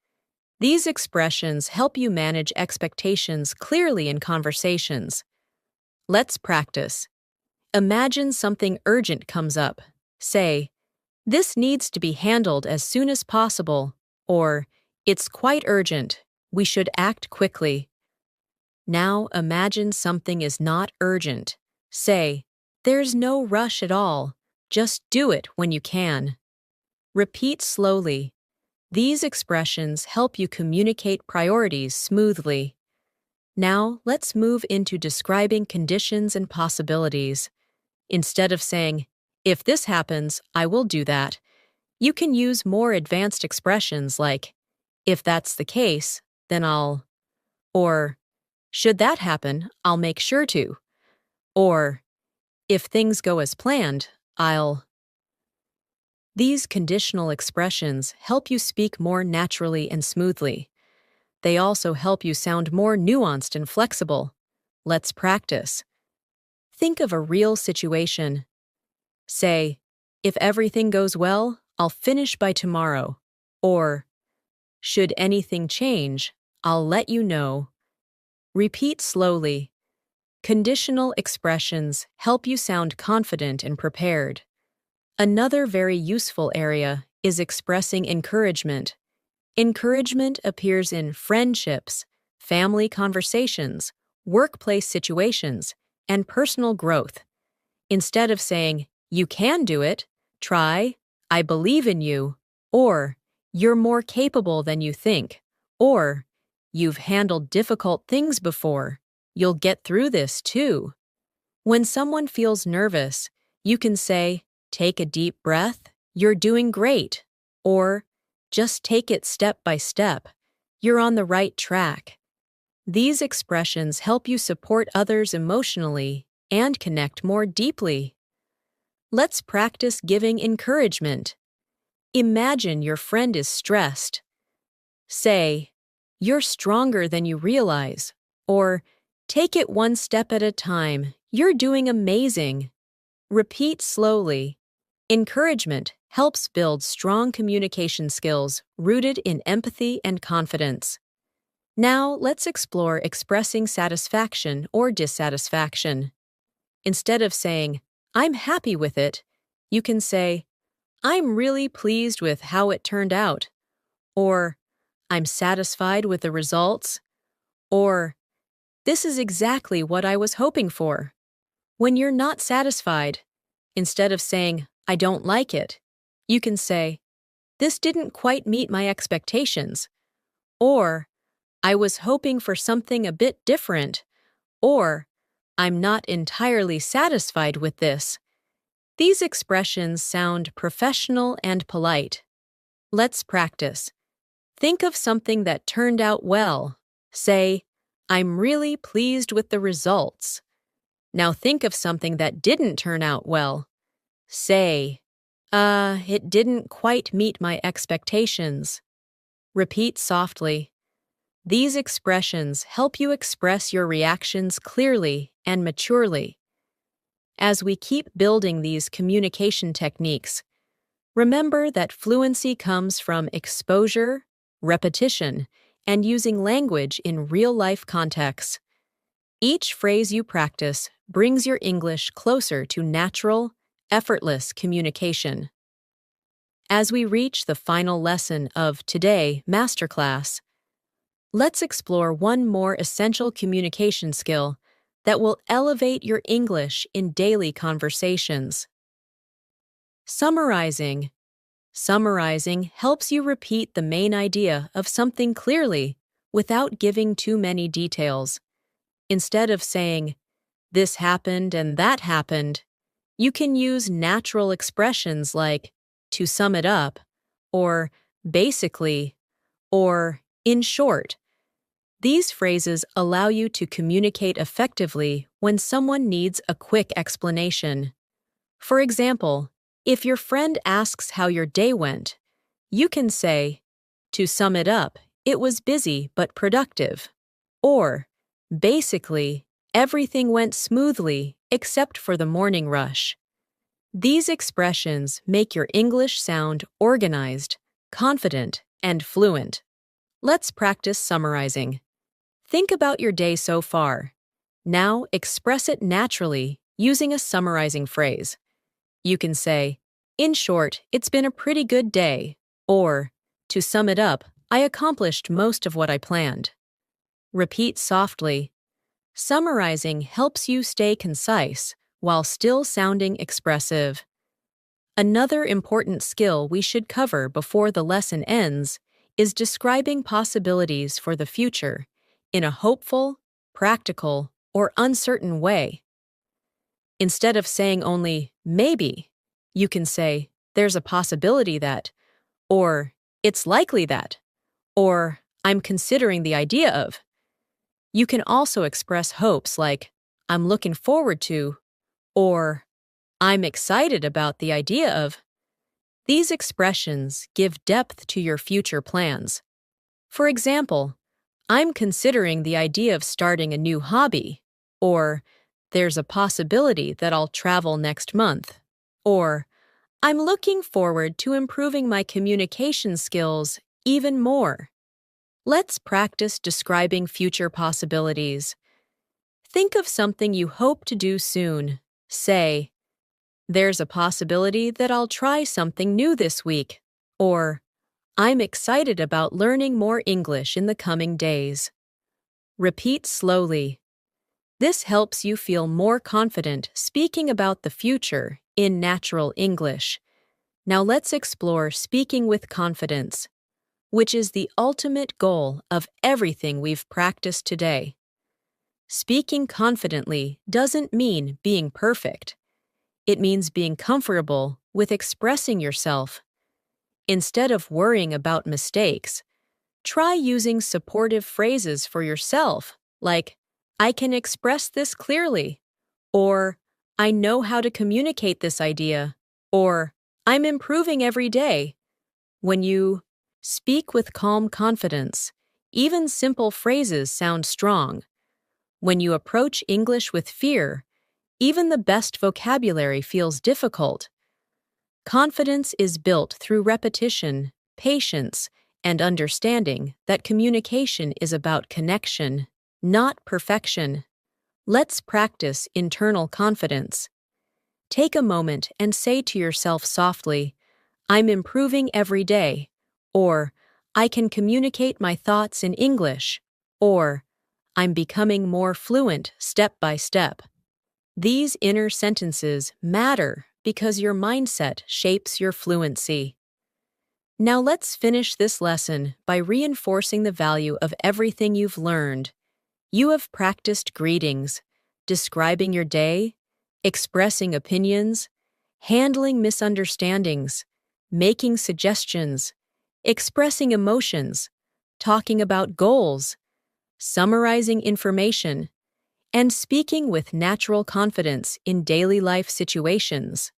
These expressions help you manage expectations clearly in conversations. Let's practice. Imagine something urgent comes up. Say, this needs to be handled as soon as possible, or it's quite urgent. We should act quickly. Now imagine something is not urgent. Say, there's no rush at all. Just do it when you can. Repeat slowly. These expressions help you communicate priorities smoothly. Now, let's move into describing conditions and possibilities. Instead of saying, if this happens, I will do that, you can use more advanced expressions like, if that's the case, then I'll, or should that happen, I'll make sure to, or if things go as planned, I'll. These conditional expressions help you speak more naturally and smoothly. They also help you sound more nuanced and flexible. Let's practice. Think of a real situation. Say, if everything goes well, I'll finish by tomorrow. Or, should anything change, I'll let you know. Repeat slowly. Conditional expressions help you sound confident and prepared. Another very useful area is expressing encouragement. Encouragement appears in friendships, family conversations, workplace situations, and personal growth. Instead of saying, "You can do it," try, "I believe in you," or "You're more capable than you think," or "You've handled difficult things before. You'll get through this too." When someone feels nervous, you can say, "Take a deep breath, you're doing great," or "Just take it step by step, you're on the right track." These expressions help you support others emotionally and connect more deeply. Let's practice giving encouragement. Imagine your friend is stressed. Say, "You're stronger than you realize," or "Take it one step at a time, you're doing amazing." Repeat slowly. Encouragement helps build strong communication skills rooted in empathy and confidence. Now, let's explore expressing satisfaction or dissatisfaction. Instead of saying, "I'm happy with it," you can say, "I'm really pleased with how it turned out," or "I'm satisfied with the results," or "This is exactly what I was hoping for." When you're not satisfied, instead of saying, "I don't like it," you can say, "This didn't quite meet my expectations," or "I was hoping for something a bit different," or "I'm not entirely satisfied with this." These expressions sound professional and polite. Let's practice. Think of something that turned out well. Say, "I'm really pleased with the results." Now think of something that didn't turn out well. Say, "It didn't quite meet my expectations." Repeat softly. These expressions help you express your reactions clearly and maturely. As we keep building these communication techniques, remember that fluency comes from exposure, repetition, and using language in real-life contexts. Each phrase you practice brings your English closer to natural, effortless communication. As we reach the final lesson of Today Masterclass, let's explore one more essential communication skill that will elevate your English in daily conversations. Summarizing. Summarizing helps you repeat the main idea of something clearly without giving too many details. Instead of saying, "This happened and that happened," you can use natural expressions like "to sum it up," or "basically," or "in short." These phrases allow you to communicate effectively when someone needs a quick explanation. For example, if your friend asks how your day went, you can say, "To sum it up, it was busy but productive," or "Basically, everything went smoothly except for the morning rush." These expressions make your English sound organized, confident, and fluent. Let's practice summarizing. Think about your day so far. Now express it naturally using a summarizing phrase. You can say, "In short, it's been a pretty good day," or "To sum it up, I accomplished most of what I planned." Repeat softly. Summarizing helps you stay concise while still sounding expressive. Another important skill we should cover before the lesson ends is describing possibilities for the future in a hopeful, practical, or uncertain way. Instead of saying only "maybe," you can say, "There's a possibility that," or "It's likely that," or "I'm considering the idea of." You can also express hopes like, "I'm looking forward to," or "I'm excited about the idea of." These expressions give depth to your future plans. For example, "I'm considering the idea of starting a new hobby," or "There's a possibility that I'll travel next month," or "I'm looking forward to improving my communication skills even more." Let's practice describing future possibilities. Think of something you hope to do soon. Say, "There's a possibility that I'll try something new this week," or I'm excited about learning more English in the coming days. Repeat slowly. This helps you feel more confident speaking about the future in natural English. Now let's explore speaking with confidence, which is the ultimate goal of everything we've practiced today. Speaking confidently doesn't mean being perfect. It means being comfortable with expressing yourself. Instead of worrying about mistakes, try using supportive phrases for yourself, like, I can express this clearly, or I know how to communicate this idea, or I'm improving every day. When you speak with calm confidence, even simple phrases sound strong. When you approach English with fear, even the best vocabulary feels difficult. Confidence is built through repetition, patience, and understanding that communication is about connection, not perfection. Let's practice internal confidence. Take a moment and say to yourself softly, I'm improving every day, or I can communicate my thoughts in English, or I'm becoming more fluent step by step. These inner sentences matter because your mindset shapes your fluency. Now let's finish this lesson by reinforcing the value of everything you've learned. You have practiced greetings, describing your day, expressing opinions, handling misunderstandings, making suggestions, expressing emotions, talking about goals, summarizing information, and speaking with natural confidence in daily life situations.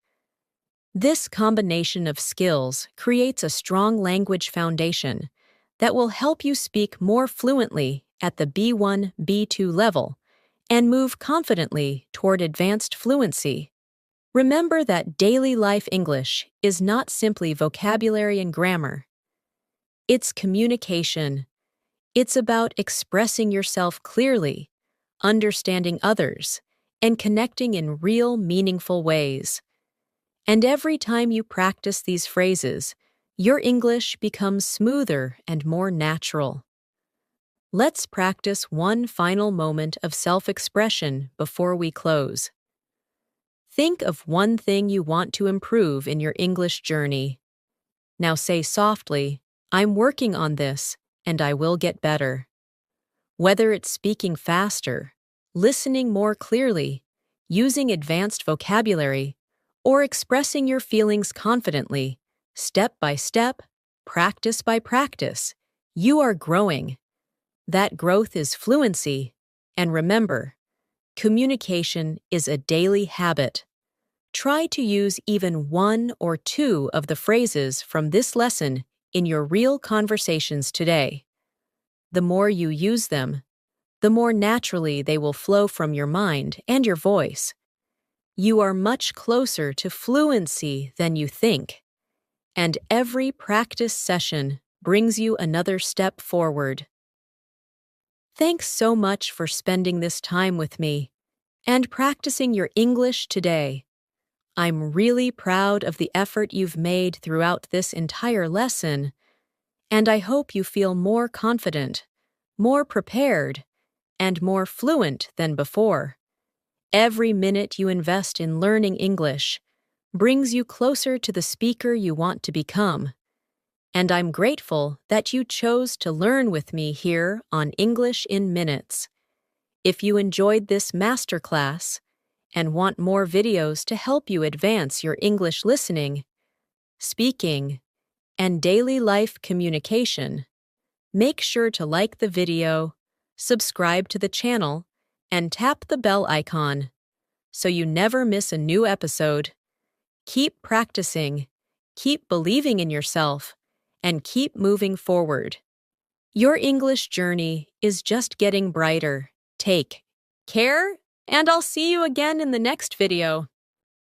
This combination of skills creates a strong language foundation that will help you speak more fluently at the B1, B2 level and move confidently toward advanced fluency. Remember that daily life English is not simply vocabulary and grammar. It's communication. It's about expressing yourself clearly, understanding others, and connecting in real, meaningful ways. And every time you practice these phrases, your English becomes smoother and more natural. Let's practice one final moment of self-expression before we close. Think of one thing you want to improve in your English journey. Now say softly, I'm working on this, and I will get better. Whether it's speaking faster, listening more clearly, using advanced vocabulary, or expressing your feelings confidently, step by step, practice by practice, you are growing. That growth is fluency. And remember, communication is a daily habit. Try to use even one or two of the phrases from this lesson in your real conversations today. The more you use them, the more naturally they will flow from your mind and your voice. You are much closer to fluency than you think, and every practice session brings you another step forward. Thanks so much for spending this time with me and practicing your English today. I'm really proud of the effort you've made throughout this entire lesson, and I hope you feel more confident, more prepared, and more fluent than before. Every minute you invest in learning English brings you closer to the speaker you want to become. And I'm grateful that you chose to learn with me here on English in Minutes. If you enjoyed this masterclass and want more videos to help you advance your English listening, speaking, and daily life communication, make sure to like the video, subscribe to the channel, and tap the bell icon so you never miss a new episode. Keep practicing, keep believing in yourself, and keep moving forward. Your English journey is just getting brighter. Take care, and I'll see you again in the next video.